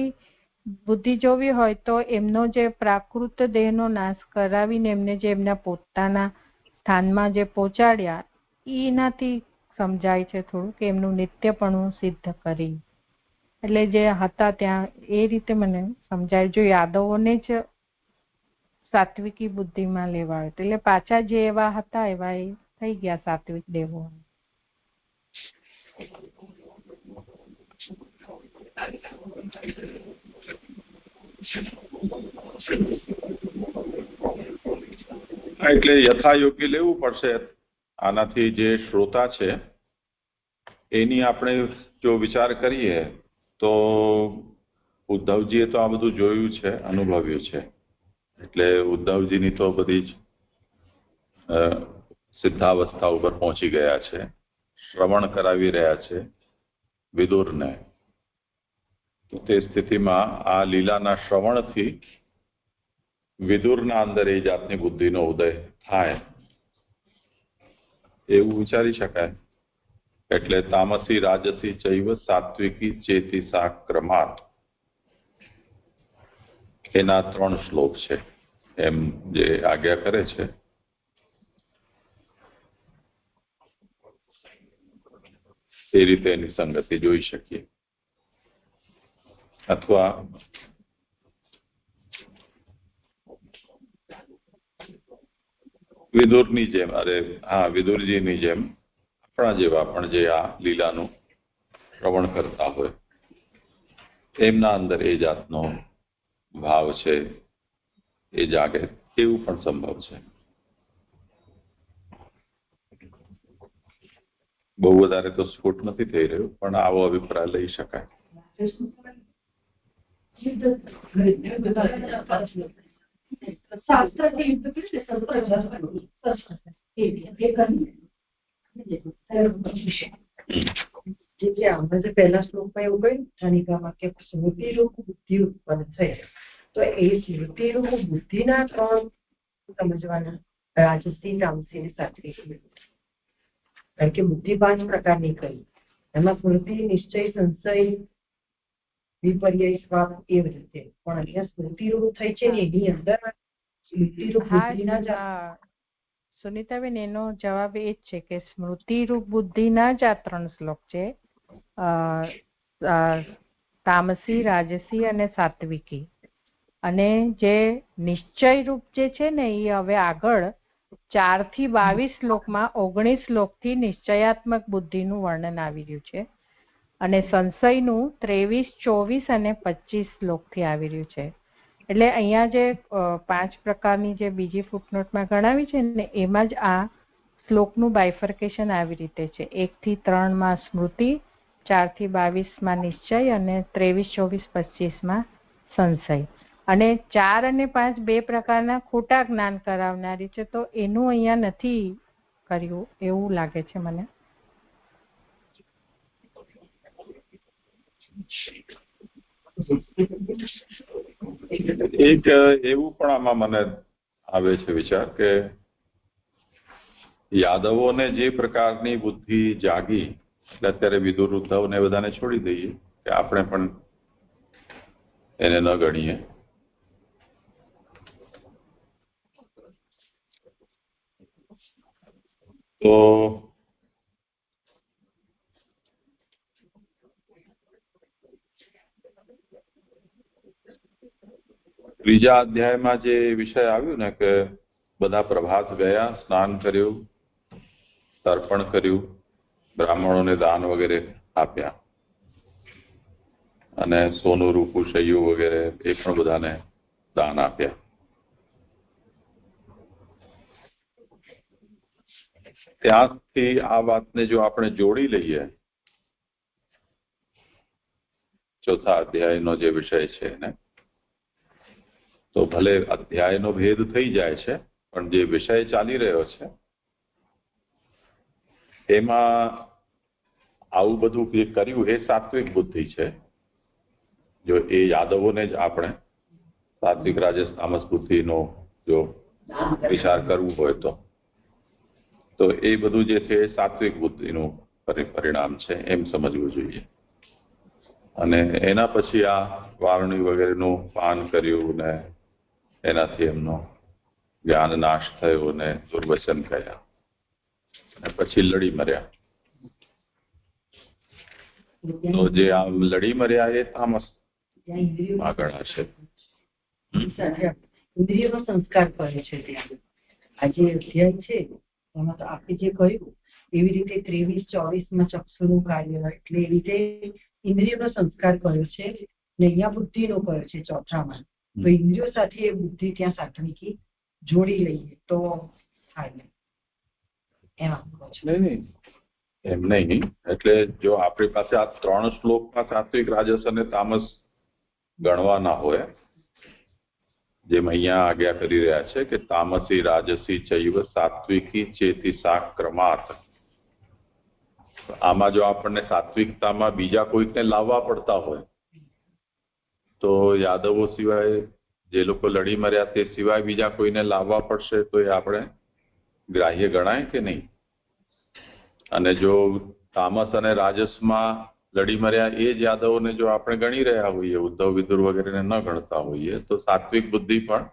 બુદ્ધિ જોવી હોય તો એમનો જે પ્રાકૃત દેહનો નાશ કરાવીને એમને જે એમના પોતાના સ્થાનમાં જે પહોંચાડ્યા એનાથી સમજાય છે થોડું કે એમનું નિત્યપણું સિદ્ધ કરી, એટલે જે હતા ત્યાં એ રીતે મને સમજાય. જો યાદવોને જ સાત્વિકી બુદ્ધિમાં લેવા એટલે પાછા જે એવા હતા એવા એ થઈ ગયા સાત્વિક દેવો.
એટલે યથાયોગ્ય લેવું પડશે. આનાથી જે શ્રોતા છે એની આપણે જો વિચાર કરીએ તો ઉદ્ધવજીએ તો આ બધું જોયું છે, અનુભવ્યું છે, એટલે ઉદ્ધવજીની તો બધી જ સિદ્ધાવસ્થા ઉપર પહોંચી ગયા છે, શ્રવણ કરાવી રહ્યા છે, વિદુરને. તો તે સ્થિતિમાં આ લીલાના શ્રવણથી વિદુરના અંદર એ જાતની બુદ્ધિનો ઉદય થાય એવું વિચારી શકાય. એટલે તામસી રાજસી ચૈવ સાત્વિકી ચેતી સા ક્રમાત એના 3 શ્લોક છે એમ જે આજ્ઞા કરે છે. એ રીતે એની સંગતિ જોઈ શકીએ. અથવા વિદુરની જેમ વિદુરજીની જેમ આપણા જેવા પણ જે આ લીલાનું શ્રવણ કરતા હોય એમના અંદર એ જાતનો ભાવ છે એ જાગે એવું પણ સંભવ છે. બહુ વધારે તો સ્ફુટ નથી થઈ રહ્યું પણ આવો અભિપ્રાય લઈ શકાય.
પહેલા શ્લોકમાં એવું કહ્યું ધનિકામાં કે સ્મૃતિરૂપ બુદ્ધિ ઉત્પન્ન થઈ. તો એ સ્મૃતિરૂપ બુદ્ધિના 3 સમજવાના રાજસી તામસી ને સાત્વિક. કારણ કે બુદ્ધિ 5 પ્રકારની કહી એમાં સ્મૃતિ નિશ્ચય સંશય વિપર્ય સ્વાપ એ રીતે પણ અહીંયા સ્મૃતિરૂપ થઈ છે ને એની અંદર સ્મૃતિરૂપ બુદ્ધિના
સુનીતાબેન એનો જવાબ એ જ છે કે સ્મૃતિરૂપ બુદ્ધિના જ આ 3 શ્લોક છે. તામસી રાજસી અને સાત્વિકી. અને જે નિશ્ચય રૂપ જે છે ને એ હવે આગળ 4 થી 22 શ્લોકમાં 19 શ્લોકથી નિશ્ચયાત્મક બુદ્ધિનું વર્ણન આવી રહ્યું છે અને સંશયનું 23, 24 અને 25 શ્લોકથી આવી રહ્યું છે. એટલે અહીંયા જે 5 પ્રકારની જે બીજી ફૂટનોટમાં ગણાવી છે ને એમાં જ આ શ્લોકનું બાયફર્કેશન આવી રીતે છે. 1 થી 3 માં સ્મૃતિ, 4 થી 22 માં નિશ્ચય અને 23, 24, 25 માં સંશય. અને 4 અને 5 2 પ્રકારના ખોટા જ્ઞાન કરાવનારી છે. તો એનું અહીંયા નથી કર્યું એવું લાગે છે મને.
એક એવું પણ આમાં મને આવે છે વિચાર કે યાદવોને જે પ્રકારની બુદ્ધિ જાગી એટલે અત્યારે વિદુર ઉદ્ધવ ને બધાને છોડી દઈએ કે આપણે પણ એને ન ગણીએ. તો ત્રીજા અધ્યાયમાં જે વિષય આવ્યું ને કે બધા પ્રભાત ગયા, સ્નાન કર્યું, તર્પણ કર્યું, બ્રાહ્મણોને દાન વગેરે આપ્યા અને સોનું રૂપું શૈયું વગેરે એ પણ બધાને દાન આપ્યા. ત્યાંથી આ વાતને જો આપણે જોડી લઈએ ચોથા અધ્યાયનો જે વિષય છે ને તો ભલે અધ્યાયનો ભેદ થઈ જાય છે પણ જે વિષય ચાલી રહ્યો છે એમાં આવું બધું જે કર્યું એ સાત્વિક બુદ્ધિ છે. જો એ યાદવોને જ આપણે સાત્વિક રાજસ તામસ બુદ્ધિનો જો વિચાર કરવું હોય તો એ બધું જે છે એ સાત્વિક બુદ્ધિનું પરિણામ છે એમ સમજવું જોઈએ. અને એના પછી આ વારણી વગેરેનું પાન કર્યું ને એનાથી એમનો જ્ઞાન નાશ થયો ને દુર્વચન કર્યા અને પછી લડી મર્યા. તો જે આમ લડી મર્યા એ તામસ આગળ હશે.
ઇન્દ્રિયનો સંસ્કાર કરે છે. ત્યાં આ જે અધ્યાય છે એમાં તો આપણે જે કહ્યું એવી રીતે 23-24 ચક્ષુનું કાર્ય એટલે એવી રીતે ઇન્દ્રિયનો સંસ્કાર કર્યો છે ને અહીંયા બુદ્ધિનો કર્યો છે ચોથામાં. તો ઇન્દ્રિયો સાથે એ બુદ્ધિ ત્યાં સાત્વિકી જોડી લઈએ તો થાય
નહીં એમ નહીં. એટલે જો આપણી પાસે આ 3 શ્લોકમાં સાત્વિક રાજસ અને તામસ ગણવાના હોય જેમ અહીંયા આજ્ઞા કરી રહ્યા છે કે તામસી રાજસી ચૈવ સાત્વિકી ચેતી સા ક્રમાત. આમાં જો આપણને સાત્વિકતામાં બીજા કોઈકને લાવવા પડતા હોય તો યાદવો સિવાય જે લોકો લડી મર્યા તે સિવાય બીજા કોઈને લાવવા પડશે તો એ આપણે ગ્રાહ્ય ગણાય કે નહીં? અને જો તામસ અને રાજસમાં લડી મર્યા એ જ યાદવોને જો આપણે ગણી રહ્યા હોઈએ, ઉદ્ધવ વિદુર વગેરેને ન ગણતા હોઈએ, તો સાત્વિક બુદ્ધિ પણ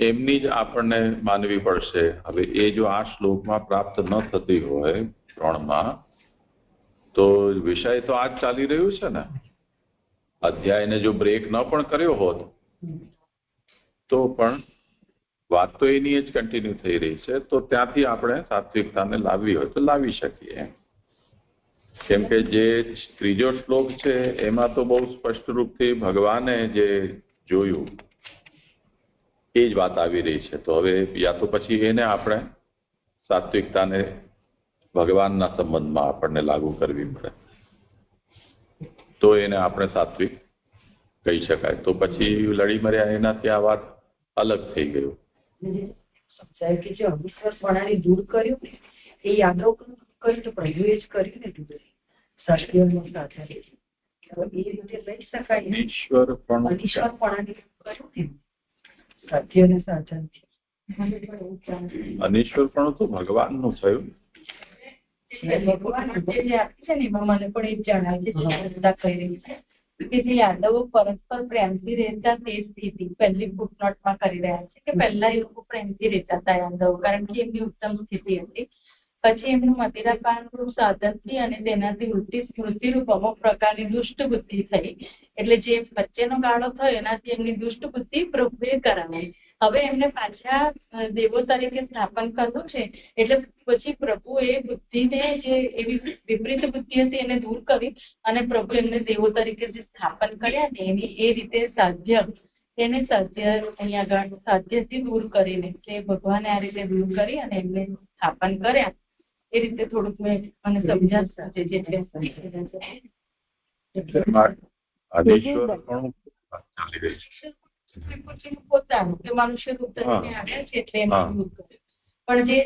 એમની જ આપણને માનવી પડશે. હવે એ જો આ શ્લોકમાં પ્રાપ્ત ન થતી હોય 3માં, તો વિષય તો આ જ ચાલી રહ્યું છે ને. અધ્યાયને જો બ્રેક ન પણ કર્યો હોત તો પણ વાત તો એની જ કન્ટિન્યુ થઈ રહી છે. તો ત્યાંથી આપણે સાત્વિકતાને લાવવી હોય તો લાવી શકીએ. કેમ કે જે ત્રીજો શ્લોક છે એમાં તો બહુ સ્પષ્ટ રૂપથી ભગવાને જે જોયું એ જ વાત આવી રહી છે. તો હવે યા તો પછી એને આપણે સાત્વિકતાને ભગવાનના સંબંધમાં આપણને લાગુ કરવી પડે તો એને આપણે સાત્વિક કહી શકાય. તો પછી લડી મર્યા એનાથી આ વાત અલગ થઈ ગયું.
સમજાય કે જે અવિશ્વાસપણાને દૂર કર્યું ને એ યાદવ કર્યું તો પ્રભુએ જ કર્યું ને દૂર સત્યનો સાથે એ રીતે લઈ શકાય. અનિશ્વરપણાને કર્યું ને સત્યને સાચનથી.
અનિશ્વરપણું તો ભગવાનનું થયું.
ભગવાન જે આપી છે ને એમાં મને પણ એ જણાય છે કહી રહી છે કે જે યાદવો પરસ્પર પ્રેમથી રહેતા તે સ્થિતિ પહેલી ફૂટનોટમાં કરી રહ્યા છે કે પહેલા એ લોકો પ્રેમથી રહેતા હતા યાદવો, કારણ કે એમની ઉત્તમ સ્થિતિ હતી. પછી એમનું મદિરાપાનનું સાધનથી અને તેનાથી સ્મૃતિરૂપ અમુક પ્રકારની દુષ્ટ બુદ્ધિ થઈ. એટલે જે વચ્ચેનો ગાળો થયો એનાથી એમની દુષ્ટ બુદ્ધિ પ્રભુએ કરાવી. હવે એમને પાછા દેવો તરીકે સ્થાપન કરવું છે. એટલે પછી પ્રભુ એ બુદ્ધિને જે એવી વિપરીત બુદ્ધિ હતી એને દૂર કરી અને પ્રભુ એમને દેવો તરીકે જે સ્થાપન કર્યા ને એની એ રીતે સાધ્ય અહીંયા આગળ સાધ્યથી દૂર કરીને કે ભગવાને આ રીતે દૂર કરી અને એમને સ્થાપન કર્યા. એ રીતે થોડુંક મને સમજાવતા છે જે પોતાનું કે મનુષ્ય રૂપ તરીકે આવ્યા છે એટલે એમને દૂર કર્યું. પણ જે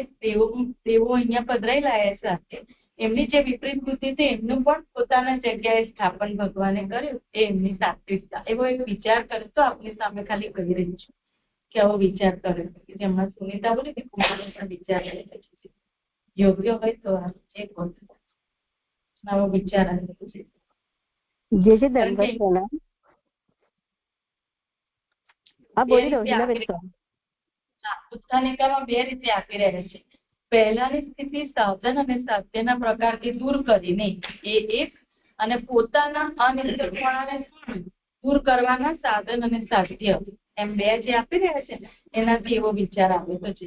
દેવો અહીંયા પધરાયેલા સાથે એમની જે વિપરીત બુદ્ધિ હતી એમનું પણ પોતાના જગ્યાએ સ્થાપન ભગવાને કર્યું. એ એમની સાત્વિકતા એવો એક વિચાર કર્યો તો આપણી સામે ખાલી કહી રહી છું કે આવો વિચાર કર્યો કે જેમાં સુનિતા બોલે કે કુમારે પણ વિચાર કર્યો છે. યોગ્ય હોય તો એક આવો વિચાર આવ્યો છે. ઉત્થાનિકામાં બે રીતે આપી રહ્યા છે. પહેલાની સ્થિતિ સાધન અને સાધ્યના પ્રકારથી દૂર કરીને એ એક, અને પોતાના અનિશ્ચિતપણાને દૂર કરવાના સાધન અને સાધ્ય એમ બે જે આપી રહ્યા છે ને એનાથી એવો વિચાર આવ્યો છે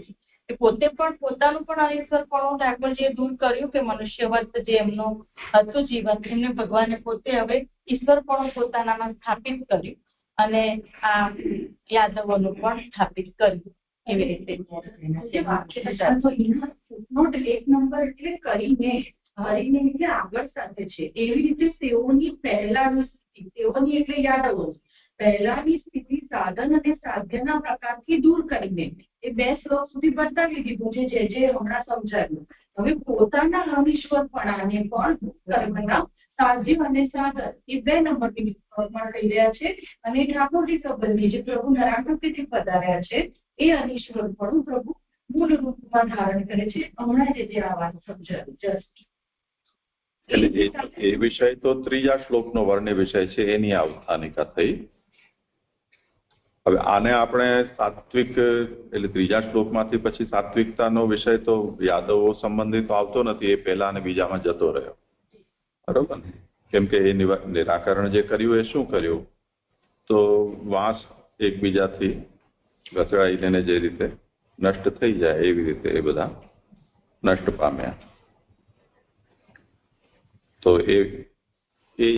કે પોતે પણ પોતાનું પણ અનિશ્ચિતપણું ઠાકોર જે દૂર કર્યું કે મનુષ્યવત જે એમનું હતું જીવન એમને ભગવાને પોતે હવે ઈશ્વરપણું પોતાનામાં સ્થાપિત કર્યું અને આ યાદવોનું પણ સ્થાપિત કર્યું. એવી રીતે એક નંબર એટલે કરીને હરીને એટલે આગળ સાથે છે. એવી રીતે તેઓની પહેલાની સ્થિતિ, તેઓની એટલે યાદવો પહેલાની સ્થિતિ સાધન અને સાધ્યના પ્રકારથી દૂર કરીને એ બે શ્લોક સુધી બતાવી દીધું છે જે હમણાં સમજાવ્યું. હવે પોતાના અનિશ્વરપણાને પણ દૂર કરવાના સાધ્ય અને સાધન એ બે નંબરની પણ કહી રહ્યા છે. અને ઠાકોરજી સંબંધી જે પ્રભુ નરાકૃતિથી પધાર્યા છે એ અનિશ્વરપણું પ્રભુ મૂળ રૂપમાં ધારણ કરે છે. હમણાં જે આ વાત સમજાવી જસ્ટ
એટલે એ વિષય તો ત્રીજા શ્લોકનો વર્ણ્ય વિષય છે એની અવસ્થાનિકા થઈ. હવે આને આપણે સાત્વિક એટલે ત્રીજા શ્લોકમાંથી પછી સાત્વિકતાનો વિષય તો યાદવો સંબંધિત આવતો નથી. એ પહેલા અને બીજામાં જતો રહ્યો. બરોબર ને? કેમ કે એ નિરાકરણ જે કર્યું એ શું કર્યું તો વાંસ એકબીજાથી ઘસડાઈને જે રીતે નષ્ટ થઈ જાય એવી રીતે એ બધા નષ્ટ પામ્યા. તો એ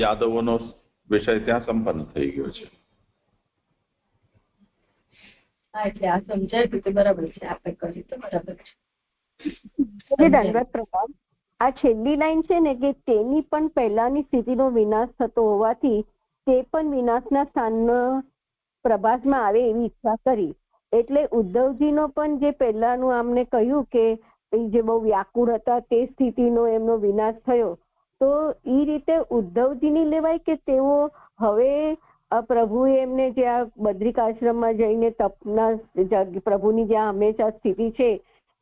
યાદવોનો વિષય ત્યાં સંપન્ન થઈ ગયો છે.
હા, એટલે આ સમજાય તો બરાબર છે. આપણે કરી તો બરાબર છે.
દંડવત પ્રભાવ આ છેલ્લી લાઈન છે ને કે તેની પણ પહેલાની સ્થિતિનો વિનાશ થતો હોવાથી તે પણ વિનાશના સ્થાનનો પ્રભાસમાં આવે એવી ઈચ્છા કરી. એટલે ઉદ્ધવજીનો પણ જે પહેલાનું આમને કહ્યું કે જે બહુ વ્યાકુળ હતા તે સ્થિતિનો એમનો વિનાશ થયો. તો એ રીતે ઉદ્ધવજીની લેવાય કે તેઓ હવે પ્રભુએ એમને જે આ બદ્રિકાશ્રમમાં જઈને તપના પ્રભુની જ્યાં હંમેશા સ્થિતિ છે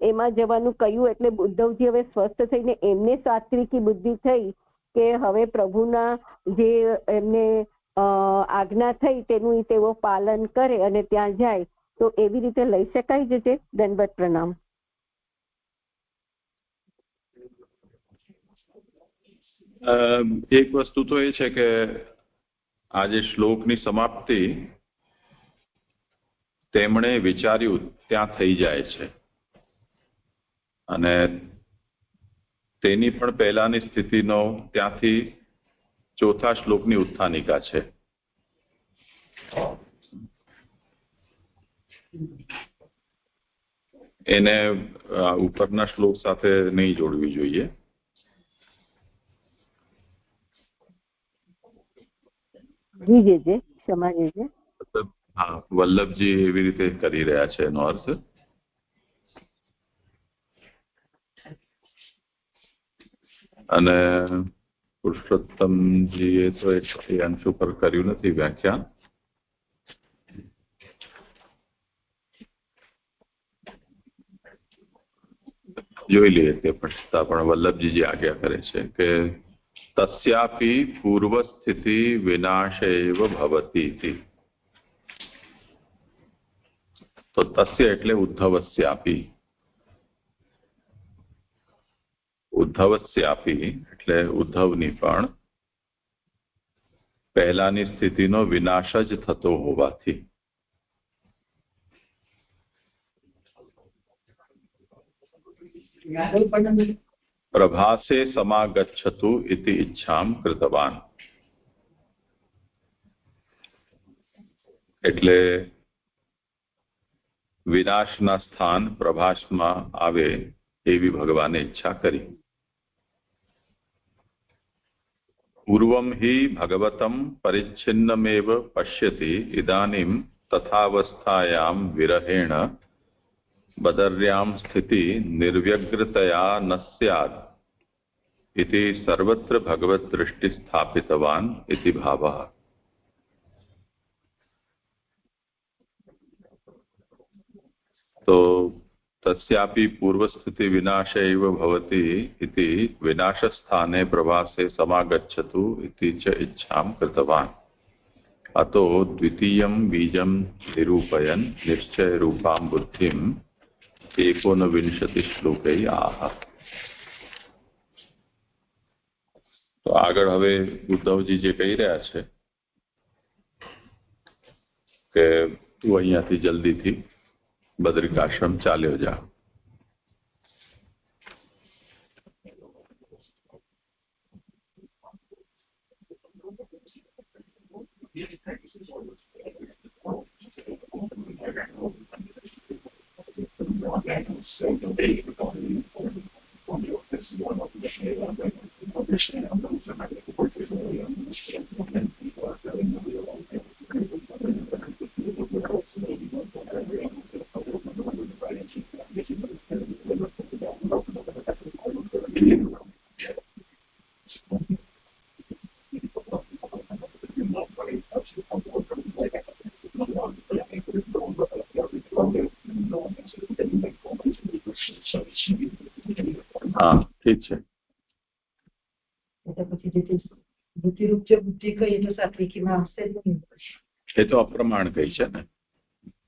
એમાં જવાનું કહ્યું, એટલે ઉદ્ધવજી હવે સ્વસ્થ થઈને એમને સાત્વિકી બુદ્ધિ થઈ કે હવે પ્રભુના જે એમને આજ્ઞા થઈ તેનું તેઓ પાલન કરે અને ત્યાં જાય, તો એવી રીતે લઈ શકાય છે. દંડવત પ્રણામ.
એક વસ્તુ તો એ છે કે આ જે શ્લોકની સમાપ્તિ તેમણે વિચાર્યું ત્યાં થઈ જાય છે અને તેની પણ પહેલાની સ્થિતિનો ત્યાંથી ચોથા શ્લોકની ઉત્થાનિકા છે. એને ઉપરના શ્લોક સાથે નહીં જોડવી જોઈએ. હા, વલ્લભજી એવી રીતે કરી રહ્યા છે એનો અર્થ. અને પુરુષોત્તમજીએ તો એ અંશ ઉપર કર્યું નથી વ્યાખ્યાન. જોઈ લઈએ તે પણ વલ્લભજી જે આજ્ઞા કરે છે કે તસ્યાપી પૂર્વ સ્થિતિ વિનાશેવ ભવતી. તો તસ્ય એટલે ઉદ્ધવસ્યાપી. ઉદ્ધવસ્યાપી એટલે ઉદ્ધવની પણ પહેલાની સ્થિતિનો વિનાશ જ થતો હોવાથી. પ્રભાસે સમાગચ્છતુ ઇતિ ઈચ્છામ કૃતવાન. એટલે વિનાશના સ્થાન પ્રભાસમાં આવે એવી ભગવાને ઈચ્છા કરી. પૂર્વમ હિ ભગવતમ પરિચ્છિન્નમેવ પશ્યતિ ઇદાનીમ તથાવસ્થાયામ વિरहेણ બદર્યામ સ્થિતિ નિર્વ્યગ્રતયા ન સ્યાદ ઇતિ સર્વત્ર ભગવત દૃષ્ટિ સ્થાપિતવાન ઇતિ ભાવઃ. તો તસ્યાપી પૂર્વસ્થિતિ વિનાશૈવ ભવતી ઇતિ વિનાશ સ્થાને પ્રભાસે સમાગચ્છતુ ઇતિ ચ ઈચ્છામ કૃતવાન. અતો દ્વિતીયમ બીજમ નિરૂપયન નિશ્ચય રૂપામ બુદ્ધિમ 19 શ્લોકે આહ. તો આગળ હવે ઉદ્ધવજી જે કહી રહ્યા છે કે તું અહીંયાથી જલ્દીથી બદ્રિકાશ્રમ ચાલ્યો જા. હા, ઠીક છે.
બુદ્ધિરૂપ જે બુદ્ધિ કહી તો સાત્વિકીમાં આવશે જ નહીં.
એ તો અપ્રમાણ કહી છે ને.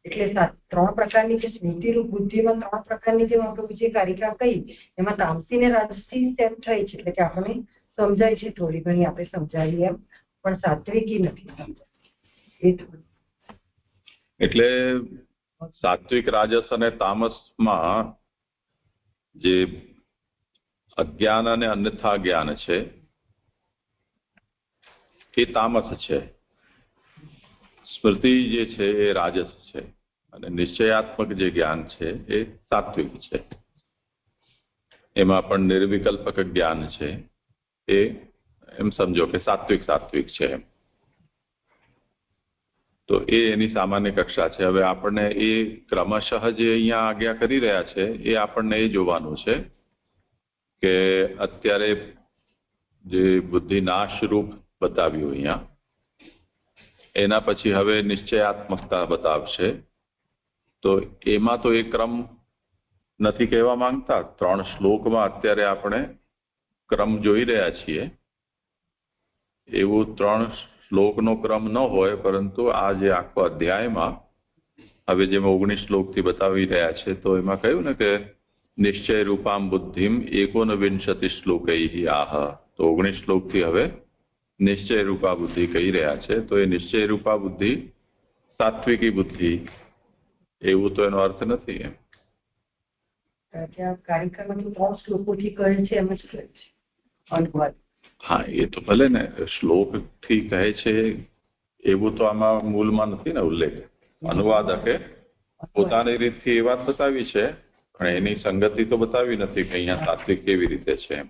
એટલે 3 પ્રકારની જે સ્મૃતિરૂપ બુદ્ધિમાં 3 પ્રકારની જે આપણે જે કારિકા કહી એમાં તામસી ને રાજસી તેમ થઈ છે. એટલે કે આપણે સમજાય છે, થોડી ઘણી આપણે સમજાવી એમ, પણ સાત્વિકી નથી સમજાય.
એટલે સાત્વિક, રાજસ અને તામસમાં જે અજ્ઞાન અને અન્યથા જ્ઞાન છે એ તામસ છે. સ્મૃતિ જે છે એ રાજસ છે અને નિશ્ચયાત્મક જે જ્ઞાન છે એ સાત્વિક છે. એમાં પણ નિર્વિકલ્પક જ્ઞાન છે એ એમ સમજો કે સાત્વિક છે. તો તો એ એની સામાન્ય કક્ષા છે. હવે આપણને એ ક્રમશઃ જે અહીંયા આજ્ઞા કરી રહ્યા છે એ આપણને એ જોવાનું છે કે અત્યારે જે બુદ્ધિ નાશરૂપ બતાવ્યું અહીંયા, એના પછી હવે નિશ્ચયાત્મકતા બતાવશે. તો એમાં તો એ ક્રમ નથી કહેવા માંગતા. 3 શ્લોકમાં અત્યારે આપણે ક્રમ જોઈ રહ્યા છીએ. એવું 3 શ્લોકનો ક્રમ ન હોય, પરંતુ આ જે આખો અધ્યાયમાં હવે જેમાં 19 શ્લોકથી બતાવી રહ્યા છે, તો એમાં કહ્યું ને કે નિશ્ચય રૂપામ બુદ્ધિમ 19 શ્લોકૈ આહ. તો 19 શ્લોકથી હવે નિશ્ચય રૂપા બુદ્ધિ કહી રહ્યા છે. તો એ નિશ્ચય રૂપા બુદ્ધિ સાત્વિકી બુદ્ધિ એવું તો એનો અર્થ નથી.
કાર્યક્રમ 3 શ્લોકોથી કહે છે એમ જ કહે છે અનુવાદ.
હા, એ તો ભલે ને શ્લોકથી કહે છે એવું તો આમાં મૂળમાં નથી ને ઉલ્લેખ. અનુવાદકે પોતાની રીતથી એ વાત બતાવી છે, પણ એની સંગતિ તો બતાવી નથી કે અહીંયા સાત્વિક કેવી રીતે છે એમ.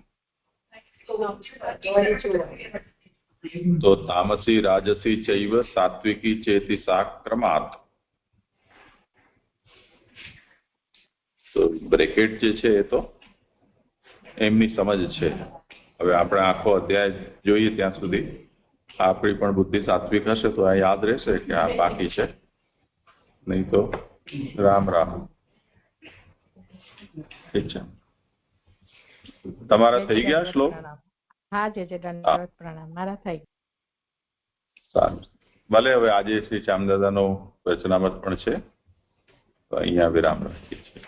તો તામસી રાજસી ચૈવ સાત્વિકી ચેતિ ક્રમાત. તો બ્રેકેટ જે છે એ તો એમની સમજ છે. હવે આપણે આખો અધ્યાય જોઈએ ત્યાં સુધી આપણી પણ બુદ્ધિ સાત્વિક હશે તો આ યાદ રહેશે કે આ બાકી છે, નહીં તો રામ રામ. ઠીક છે, તમારા થઈ ગયા શ્લોક?
હા જે દંડવત પ્રણામ, મારા થઈ ગયા.
સારું, ભલે હવે આજે શ્રી શ્યામદાદાનો વચનામૃત પણ છે, તો અહીંયા વિરામ રાખીએ છીએ.